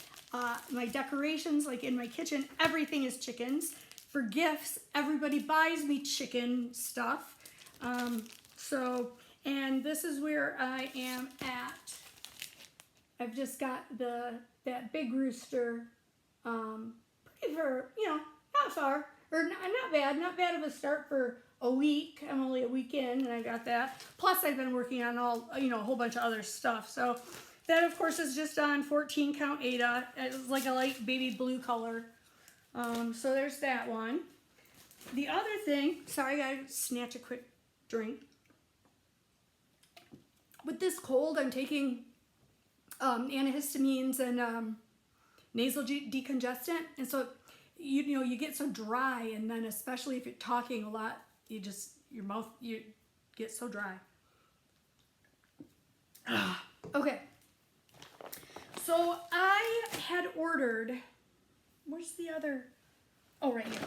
My decorations, like in my kitchen, everything is chickens. For gifts, everybody buys me chicken stuff. And this is where I am at. I've just got that big rooster, pretty for, you know, not far. Or not bad of a start for a week. I'm only a week in, and I got that. Plus, I've been working on a whole bunch of other stuff. So that, of course, is just on 14 count Ada. It's like a light baby blue color. So there's that one. The other thing, sorry, I gotta snatch a quick drink. With this cold, I'm taking antihistamines and nasal decongestant, and so you get so dry, and then especially if you're talking a lot, your mouth, you get so dry. Okay. So I had ordered, where's the other? Oh, right here.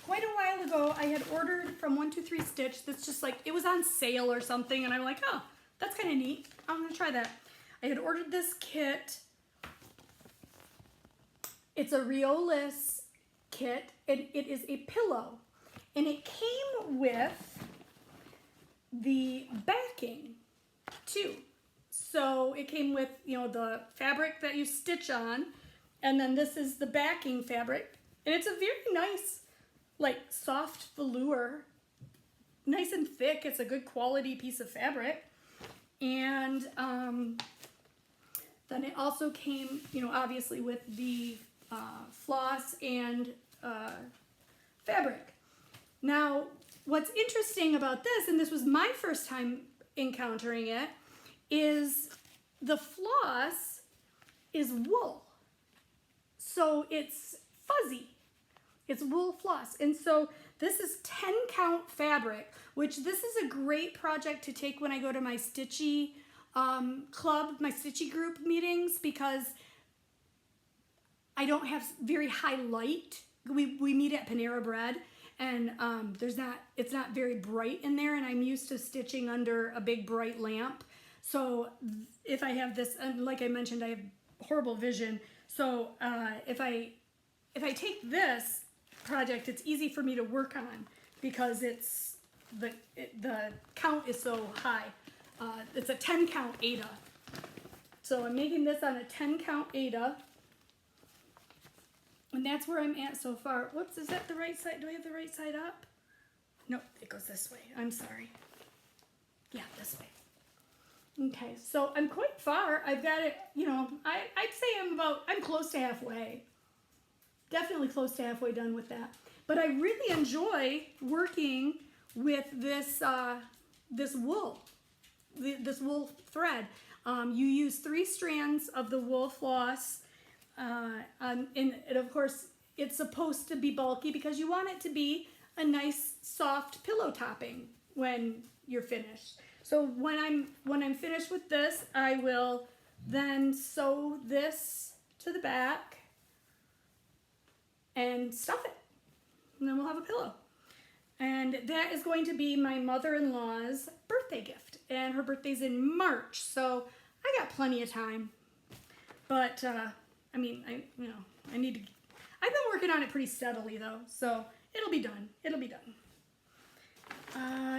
Quite a while ago, I had ordered from 123 Stitch. That's just like, it was on sale or something, and I'm like, oh, that's kind of neat. I'm gonna try that. I had ordered this kit. It's a Riolus kit, and it is a pillow, and it came with the backing too. So it came with, the fabric that you stitch on, and then this is the backing fabric, and it's a very nice, like, soft velour, nice and thick. It's a good quality piece of fabric, and then it also came, obviously with the floss and fabric. Now, what's interesting about this, and this was my first time encountering it, is the floss is wool. So it's fuzzy. It's wool floss. And so this is 10 count fabric, which this is a great project to take when I go to my Stitchy club, my Stitchy group meetings, because I don't have very high light. We meet at Panera Bread, and it's not very bright in there, and I'm used to stitching under a big bright lamp. So if I have this, and like I mentioned, I have horrible vision. So if I take this project, it's easy for me to work on because the count is so high. It's a 10 count Ada. So I'm making this on a 10 count Ada. And that's where I'm at so far. Whoops, is that the right side? Do I have the right side up? No, it goes this way. I'm sorry. Yeah, this way. Okay, so I'm quite far. I've got it, I'd say I'm close to halfway. Definitely close to halfway done with that. But I really enjoy working with this this wool thread. You use 3 strands of the wool floss, and of course it's supposed to be bulky because you want it to be a nice soft pillow topping when you're finished. So when I'm finished with this, I will then sew this to the back and stuff it, and then we'll have a pillow. And that is going to be my mother-in-law's birthday gift, and her birthday's in March, so I got plenty of time. But I mean, I need to. I've been working on it pretty steadily though, so it'll be done. It'll be done.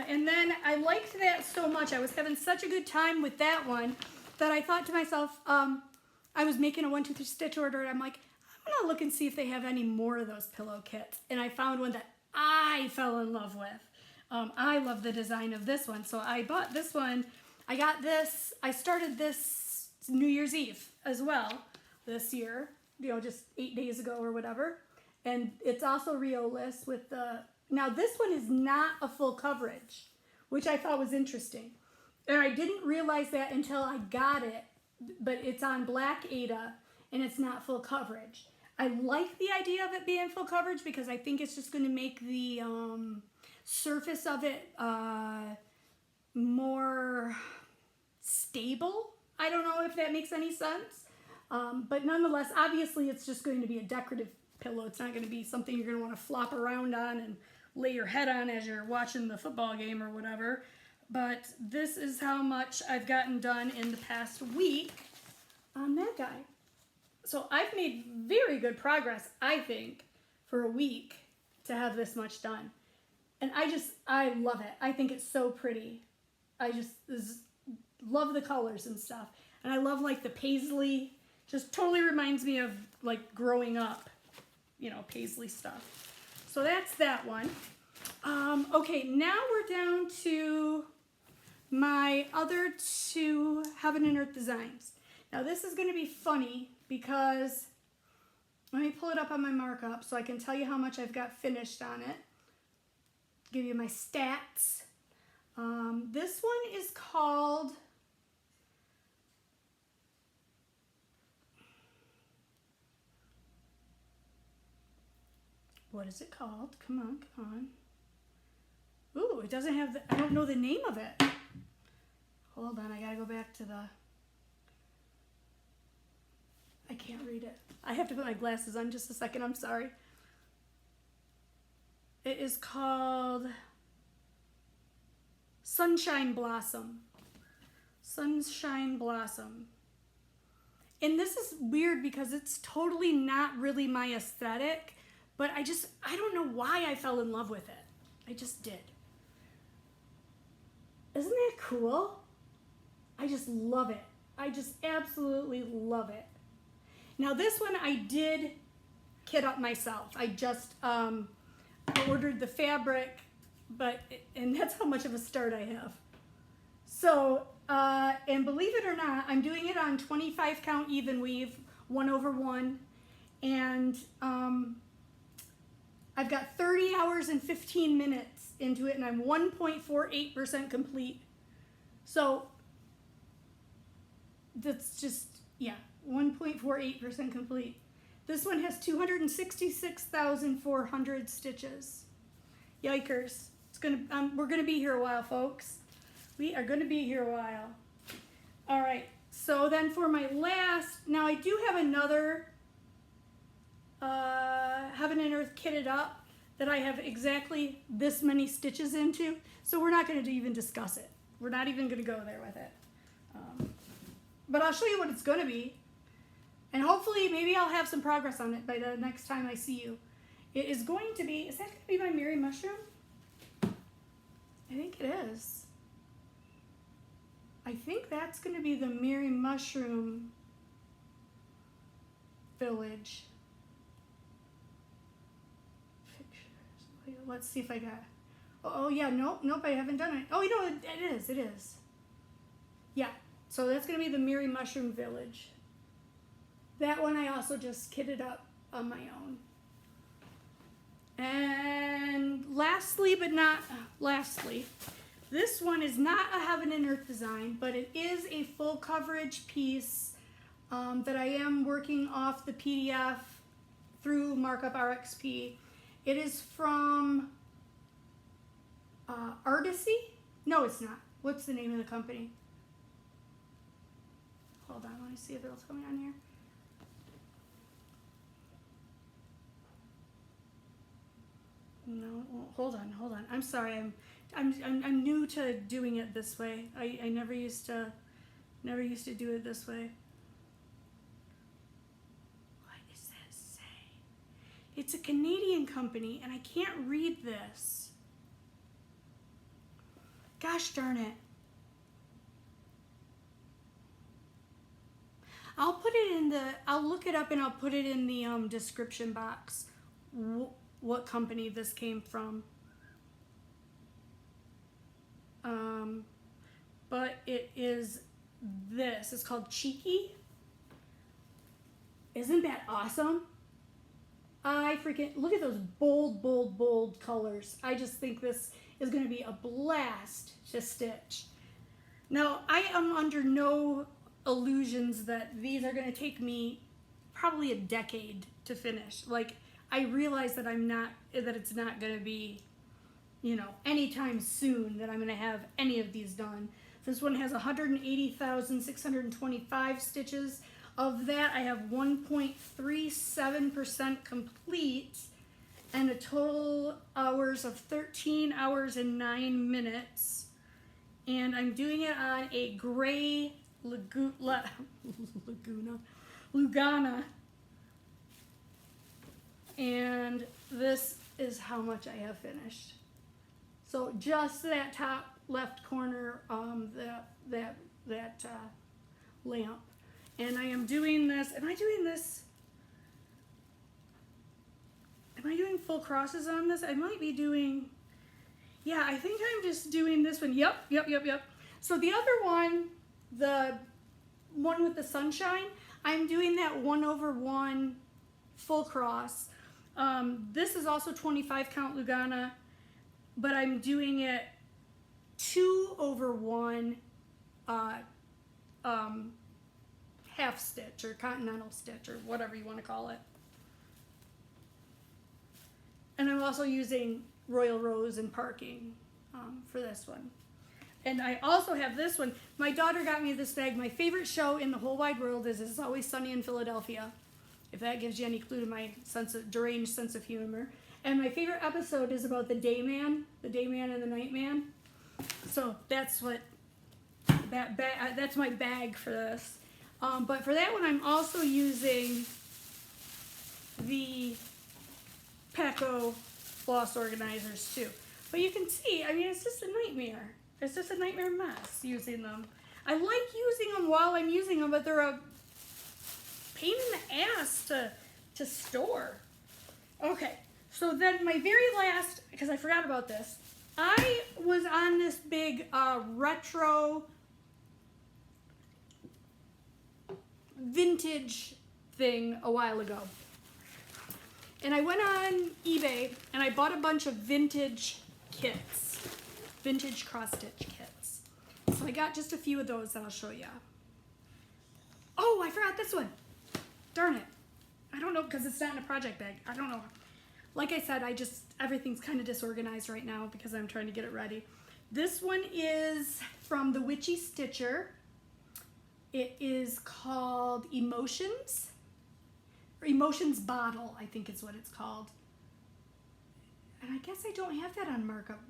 And then I liked that so much. I was having such a good time with that one that I thought to myself, I was making a 1, 2, 3 stitch order, and I'm like, I'm gonna look and see if they have any more of those pillow kits. And I found one that I fell in love with. I love the design of this one, so I bought this one. I got this. I started this New Year's Eve as well this year. Just 8 days ago or whatever. And it's also Rioless with the. Now this one is not a full coverage, which I thought was interesting. And I didn't realize that until I got it, but it's on Black Ada and it's not full coverage. I like the idea of it being full coverage because I think it's just going to make the surface of it more stable. I don't know if that makes any sense. But nonetheless, obviously it's just going to be a decorative pillow. It's not going to be something you're going to want to flop around on and lay your head on as you're watching the football game or whatever. But this is how much I've gotten done in the past week on that guy. So I've made very good progress, I think, for a week to have this much done. And I love it. I think it's so pretty. I just love the colors and stuff. And I love like the paisley. Just totally reminds me of like growing up, paisley stuff. So that's that one. Okay, now we're down to my other 2 Heaven and Earth designs. Now this is going to be funny because, let me pull it up on my markup so I can tell you how much I've got finished on it. Give you my stats. This one is called, what is it called? Come on, come on. Ooh, it doesn't have I don't know the name of it. Hold on, I gotta go back to I can't read it. I have to put my glasses on just a second, I'm sorry. It is called Sunshine Blossom. Sunshine Blossom. And this is weird because it's totally not really my aesthetic, but I don't know why I fell in love with it. I just did. Isn't that cool? I just love it. I just absolutely love it. Now this one I did kit up myself. I just ordered the fabric, and that's how much of a start I have. So, and believe it or not, I'm doing it on 25 count even weave, 1/1, and I've got 30 hours and 15 minutes into it, and I'm 1.48% complete. So that's just, 1.48% complete. This one has 266,400 stitches. Yikers. We're gonna be here a while, folks. We are gonna be here a while. All right, so then for my last, now I do have another Heaven and Earth kitted up that I have exactly this many stitches into, so we're not gonna even discuss it. We're not even gonna go there with it. But I'll show you what it's gonna be. And hopefully, maybe I'll have some progress on it by the next time I see you. It is going to be, is that going to be my Mary Mushroom? I think it is. I think that's going to be the Mary Mushroom Village. Pictures. Let's see if I got, oh yeah, nope, I haven't done it. Oh, it is. Yeah, so that's going to be the Mary Mushroom Village. That one I also just kitted up on my own. And lastly, but not lastly, this one is not a Heaven and Earth design, but it is a full coverage piece that I am working off the PDF through Markup RXP. It is from Artisy? No, it's not. What's the name of the company? Hold on, let me see if it's coming on here. No, hold on. I'm sorry. I'm new to doing it this way. I never used to do it this way. What does this say? It's a Canadian company and I can't read this. Gosh darn it. I'll look it up and I'll put it in the description box. What company this came from. But it is this. It's called Cheeky. Isn't that awesome? I freaking, look at those bold colors. I just think this is going to be a blast to stitch. Now, I am under no illusions that these are going to take me probably a decade to finish. Like, I realize that it's not going to be, you know, anytime soon that I'm going to have any of these done. This one has 180,625 stitches. Of that, I have 1.37% complete and a total hours of 13 hours and 9 minutes. And I'm doing it on a gray Lugana. And this is how much I have finished. So just that top left corner, that lamp. And I am doing this. Am I doing full crosses on this? I might be doing, yeah, I think I'm just doing this one. Yep. So the other one, the one with the sunshine, I'm doing that 1/1 full cross. This is also 25 count Lugana, but I'm doing it 2/1 half stitch or continental stitch or whatever you want to call it. And I'm also using Royal Rose and Parking for this one. And I also have this one. My daughter got me this bag. My favorite show in the whole wide world is It's Always Sunny in Philadelphia, if that gives you any clue to my deranged sense of humor. And my favorite episode is about the day man and the night man. So that's what that's my bag for this. But for that one, I'm also using the Paco floss organizers too. But you can see, I mean, it's just a nightmare. It's just a nightmare mess using them. I like using them while I'm using them, but they're a pain in the ass to store. Okay, so then my very last, because I forgot about this, I was on this big retro vintage thing a while ago. And I went on eBay and I bought a bunch of vintage kits, vintage cross stitch kits. So I got just a few of those that I'll show you. Oh, I forgot this one. Darn it. I don't know because it's not in a project bag. I don't know. Like I said, everything's kind of disorganized right now because I'm trying to get it ready. This one is from the Witchy Stitcher. It is called Emotions. Or Emotions Bottle, I think is what it's called. And I guess I don't have that on markup.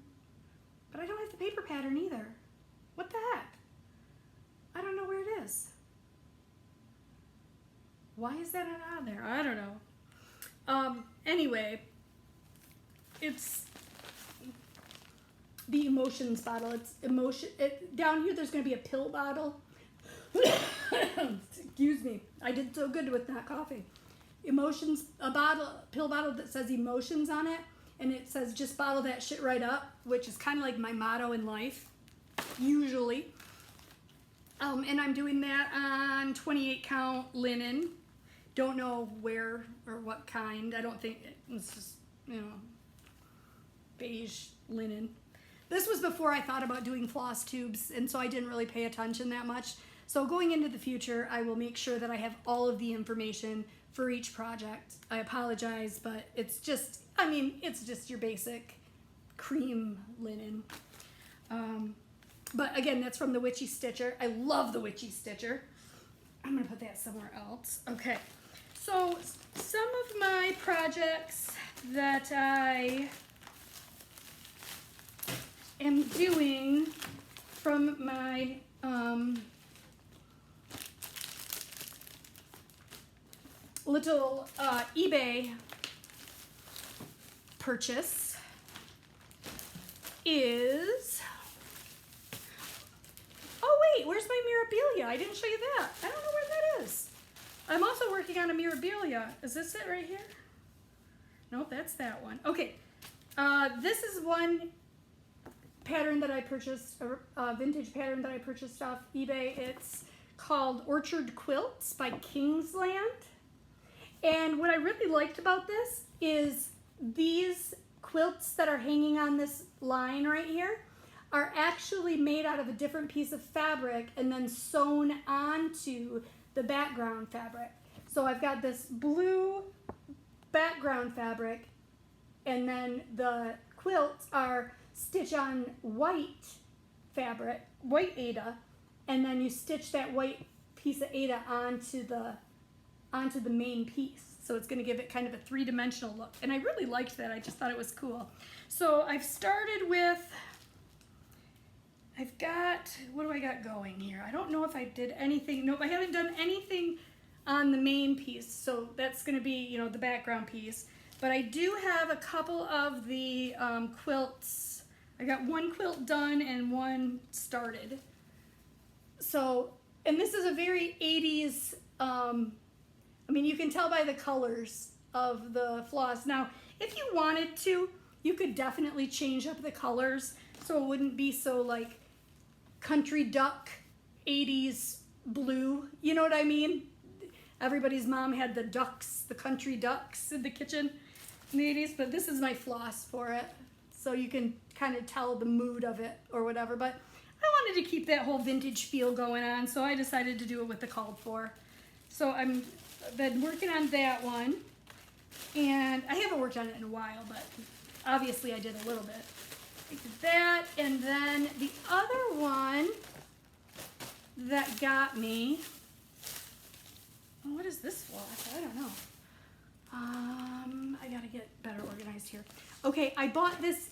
But I don't have the paper pattern either. What the heck? I don't know where it is. Why is that not on there? I don't know. Anyway, it's the Emotions Bottle. It's down here there's going to be a pill bottle. Excuse me. I did so good with not coughing. Emotions, pill bottle that says emotions on it, and it says just bottle that shit right up, which is kind of like my motto in life, usually. And I'm doing that on 28 count linen. Don't know where or what kind. I don't think it's just, you know, beige linen. This was before I thought about doing floss tubes, and so I didn't really pay attention that much. So going into the future, I will make sure that I have all of the information for each project. I apologize, but it's just, I mean, it's just your basic cream linen. But again, that's from the Witchy Stitcher. I love the Witchy Stitcher. I'm gonna put that somewhere else. Okay, so some of my projects that I am doing from my little eBay purchase is, oh wait, where's my Mirabilia? I didn't show you that. I don't know where that is. I'm also working on a Mirabilia. Is this it right here? Nope, that's that one. Okay, this is one pattern that I purchased, a vintage pattern that I purchased off eBay. It's called Orchard Quilts by Kingsland. And what I really liked about this is these quilts that are hanging on this line right here are actually made out of a different piece of fabric and then sewn onto the background fabric. So I've got this blue background fabric, and then the quilts are stitched on white fabric, white Aida, and then you stitch that white piece of Aida onto the main piece. So it's going to give it kind of a three-dimensional look. And I really liked that. I just thought it was cool. So I've started with, I've got, what do I got going here? I don't know if I did anything. Nope, I haven't done anything on the main piece. So that's going to be, you know, the background piece. But I do have a couple of the quilts. I got one quilt done and one started. So, and this is a very 80s, I mean, you can tell by the colors of the floss. Now, if you wanted to, you could definitely change up the colors so it wouldn't be so like country duck 80s blue. You know what I mean? Everybody's mom had the ducks, the country ducks in the kitchen in the 80s, but this is my floss for it. So you can kind of tell the mood of it or whatever. But I wanted to keep that whole vintage feel going on, so I decided to do it with the called for. So I've been working on that one, and I haven't worked on it in a while, but obviously I did a little bit. I did that, and then the other one that got me, what is this floss? I don't know. I gotta get better organized here. Okay, I bought this.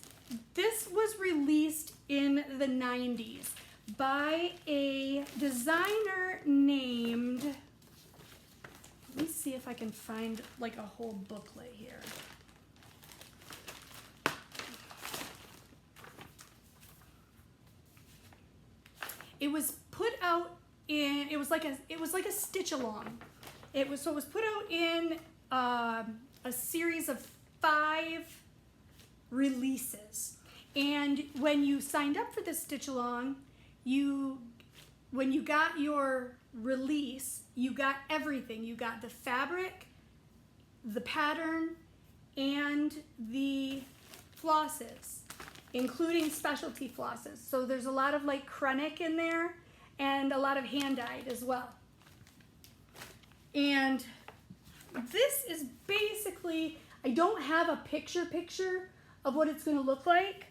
This was released in the 90s by a designer named, let me see if I can find like a whole booklet here. It was put out in, it was like a stitch along. It was put out in a series of 5 releases. And when you signed up for this stitch along, when you got your release, you got everything. You got the fabric, the pattern, and the flosses, including specialty flosses. So there's a lot of like Krennic in there and a lot of hand-dyed as well. And this is basically, I don't have a picture of what it's going to look like.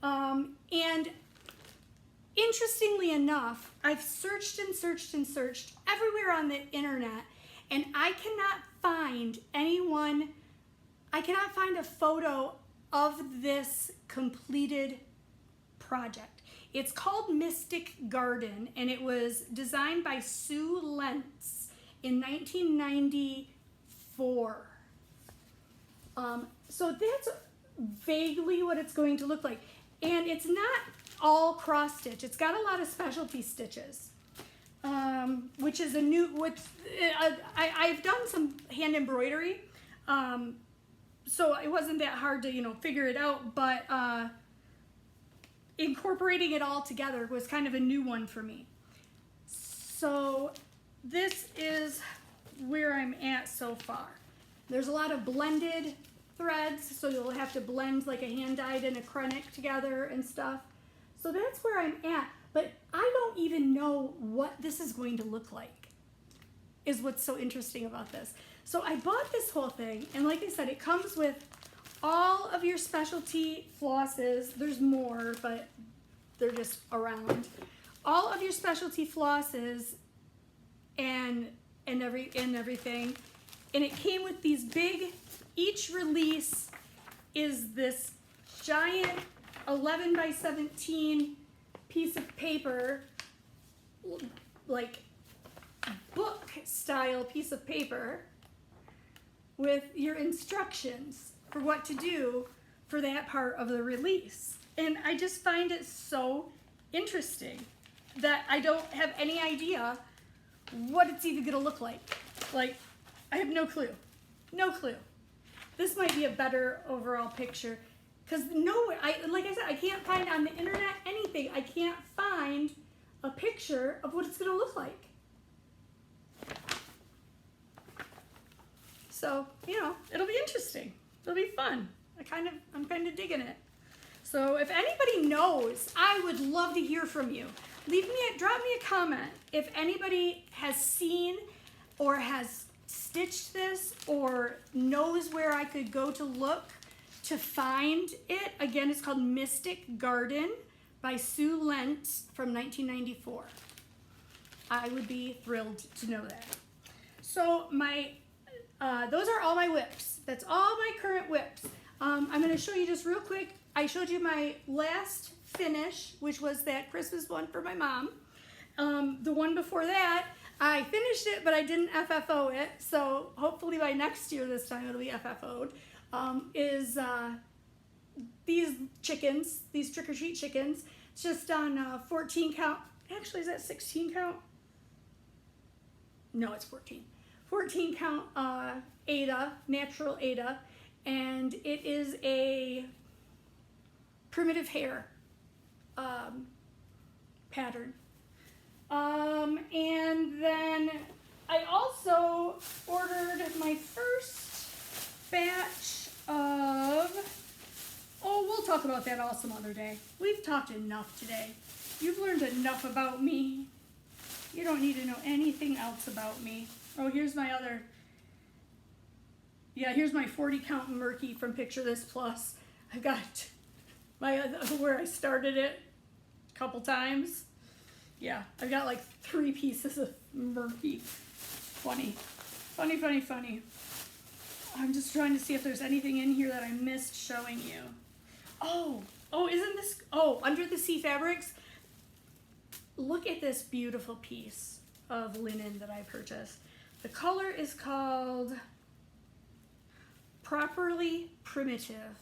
And interestingly enough, I've searched and searched and searched everywhere on the internet, and I cannot find anyone, I cannot find a photo of this completed project. It's called Mystic Garden, and it was designed by Sue Lentz in 1994. So that's vaguely what it's going to look like. And it's not all cross stitch. It's got a lot of specialty stitches, which is a new, I've done some hand embroidery, so it wasn't that hard to, you know, figure it out, but incorporating it all together was kind of a new one for me. So this is where I'm at so far. There's a lot of blended threads, so you'll have to blend like a hand-dyed and acrylic together and stuff. So that's where I'm at, but I don't even know what this is going to look like, is what's so interesting about this. So I bought this whole thing, and like I said, it comes with all of your specialty flosses. There's more, but they're just around. All of your specialty flosses and everything. And it came with these big, each release is this giant 11 by 17 piece of paper, like book style piece of paper with your instructions for what to do for that part of the release. And I just find it so interesting that I don't have any idea what it's even gonna look like. Like, I have no clue, no clue. This might be a better overall picture, because nowhere, like I said, I can't find on the internet anything. I can't find a picture of what it's gonna look like. So, you know, it'll be interesting. It'll be fun. I'm kind of digging it. So if anybody knows, I would love to hear from you. Drop me a comment if anybody has seen or has stitched this or knows where I could go to look to find it. Again, it's called Mystic Garden by Sue Lent from 1994. I would be thrilled to know that. So those are all my WIPs. That's all my current WIPs. I'm going to show you just real quick. I showed you my last finish, which was that Christmas one for my mom. The one before that, I finished it, but I didn't FFO it. So hopefully by next year, this time it'll be FFO'd. These chickens, these trick-or-treat chickens. It's just on 14 count. Actually, is that 16 count? No, it's 14. 14 count Aida, natural Aida, and it is a primitive hair pattern. And then I also ordered my first batch of, we'll talk about that all some other day. We've talked enough today. You've learned enough about me. You don't need to know anything else about me. Oh, here's my other, here's my 40 count Murky from Picture This Plus. I've got my, where I started it a couple times. Yeah, I've got like 3 pieces of Murky. Funny. I'm just trying to see if there's anything in here that I missed showing you. Isn't this, Under the Sea Fabrics. Look at this beautiful piece of linen that I purchased. The color is called Properly Primitive,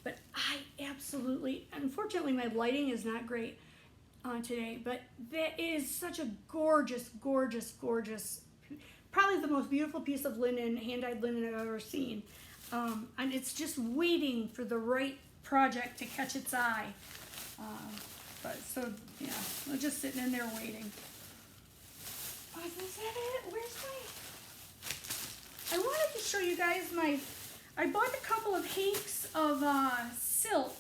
but I absolutely, unfortunately my lighting is not great on today, but that is such a gorgeous, gorgeous, gorgeous, probably the most beautiful piece of linen, hand-dyed linen I've ever seen. And it's just waiting for the right project to catch its eye. We're just sitting in there waiting. Is that it? Where's I wanted to show you guys I bought a couple of hanks of silk,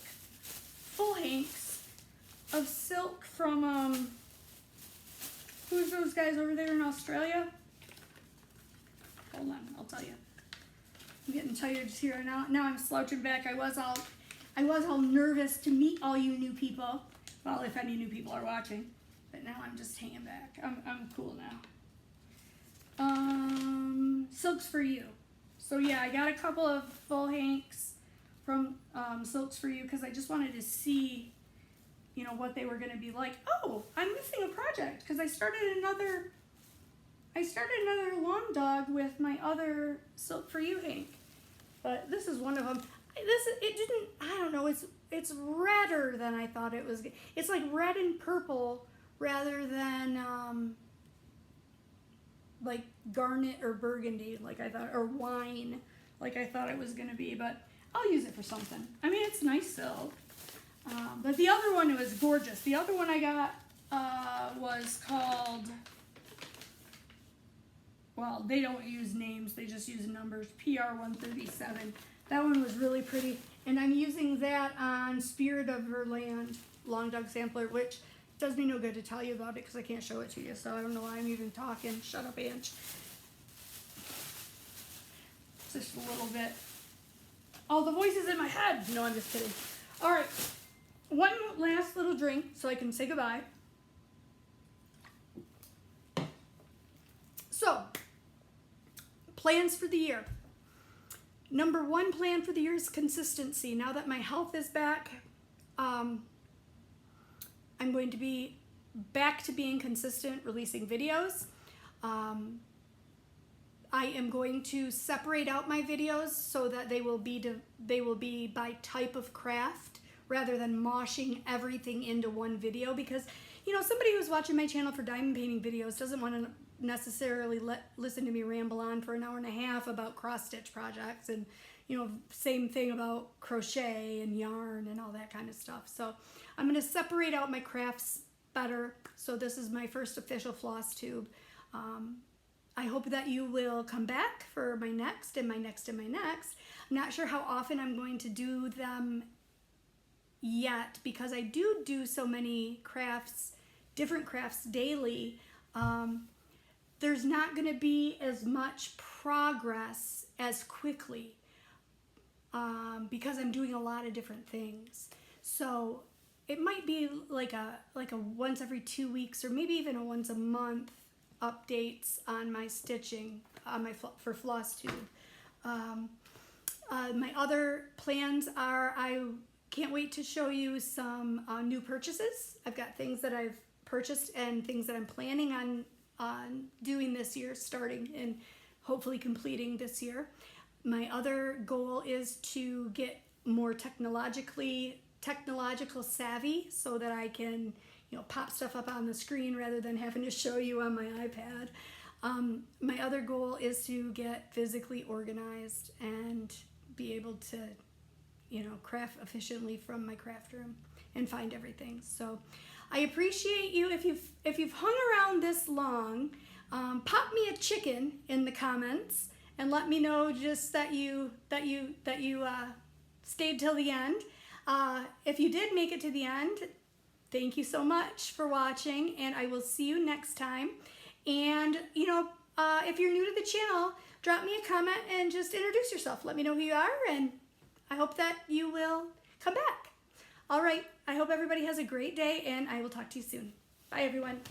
full hanks of silk from, who's those guys over there in Australia? Hold on, I'll tell you. I'm getting tired here now. Now I'm slouching back. I was all nervous to meet all you new people. Well, if any new people are watching, but now I'm just hanging back. I'm cool now. Silks for You. So yeah, I got a couple of full hanks from Silks for You because I just wanted to see, what they were going to be like. Oh, I'm missing a project because I started another lawn dog with my other Silk for You hank. But this is one of them. I don't know, it's redder than I thought it was. It's like red and purple rather than like garnet or burgundy like I thought, or wine like I thought it was going to be, but I'll use it for something. I mean, it's nice silk. But the other one was gorgeous. The other one I got was called, well, they don't use names, they just use numbers, PR137 That one was really pretty. And I'm using that on Spirit of Her Land Long Dog Sampler, which does me no good to tell you about it because I can't show it to you. So I don't know why I'm even talking. Shut up, Ange. Just a little bit. All the voices in my head. No, I'm just kidding. All right. One last little drink so I can say goodbye. So, plans for the year. Number one plan for the year is consistency. Now that my health is back, I'm going to be back to being consistent, releasing videos. I am going to separate out my videos so that they will be by type of craft rather than moshing everything into one video, because you know, somebody who's watching my channel for diamond painting videos doesn't want to necessarily listen to me ramble on for an hour and a half about cross stitch projects, and you know, same thing about crochet and yarn and all that kind of stuff. So I'm going to separate out my crafts better. So this is my first official Flosstube. I hope that you will come back for my next and my next and my next. I'm not sure how often I'm going to do them yet because I do so many crafts, different crafts daily. There's not going to be as much progress as quickly because I'm doing a lot of different things. So it might be like a once every 2 weeks or maybe even a once a month updates on my stitching for Flosstube. My other plans are, I can't wait to show you some new purchases. I've got things that I've purchased and things that I'm planning on doing this year, starting and hopefully completing this year. My other goal is to get more technological savvy so that I can, you know, pop stuff up on the screen rather than having to show you on my iPad. My other goal is to get physically organized and be able to, you know, craft efficiently from my craft room and find everything. So I appreciate you. If you've hung around this long, pop me a chicken in the comments and let me know just that you stayed till the end. If you did make it to the end, thank you so much for watching, and I will see you next time. And you know, if you're new to the channel, drop me a comment and just introduce yourself. Let me know who you are, and I hope that you will come back. All right, I hope everybody has a great day, and I will talk to you soon. Bye, everyone.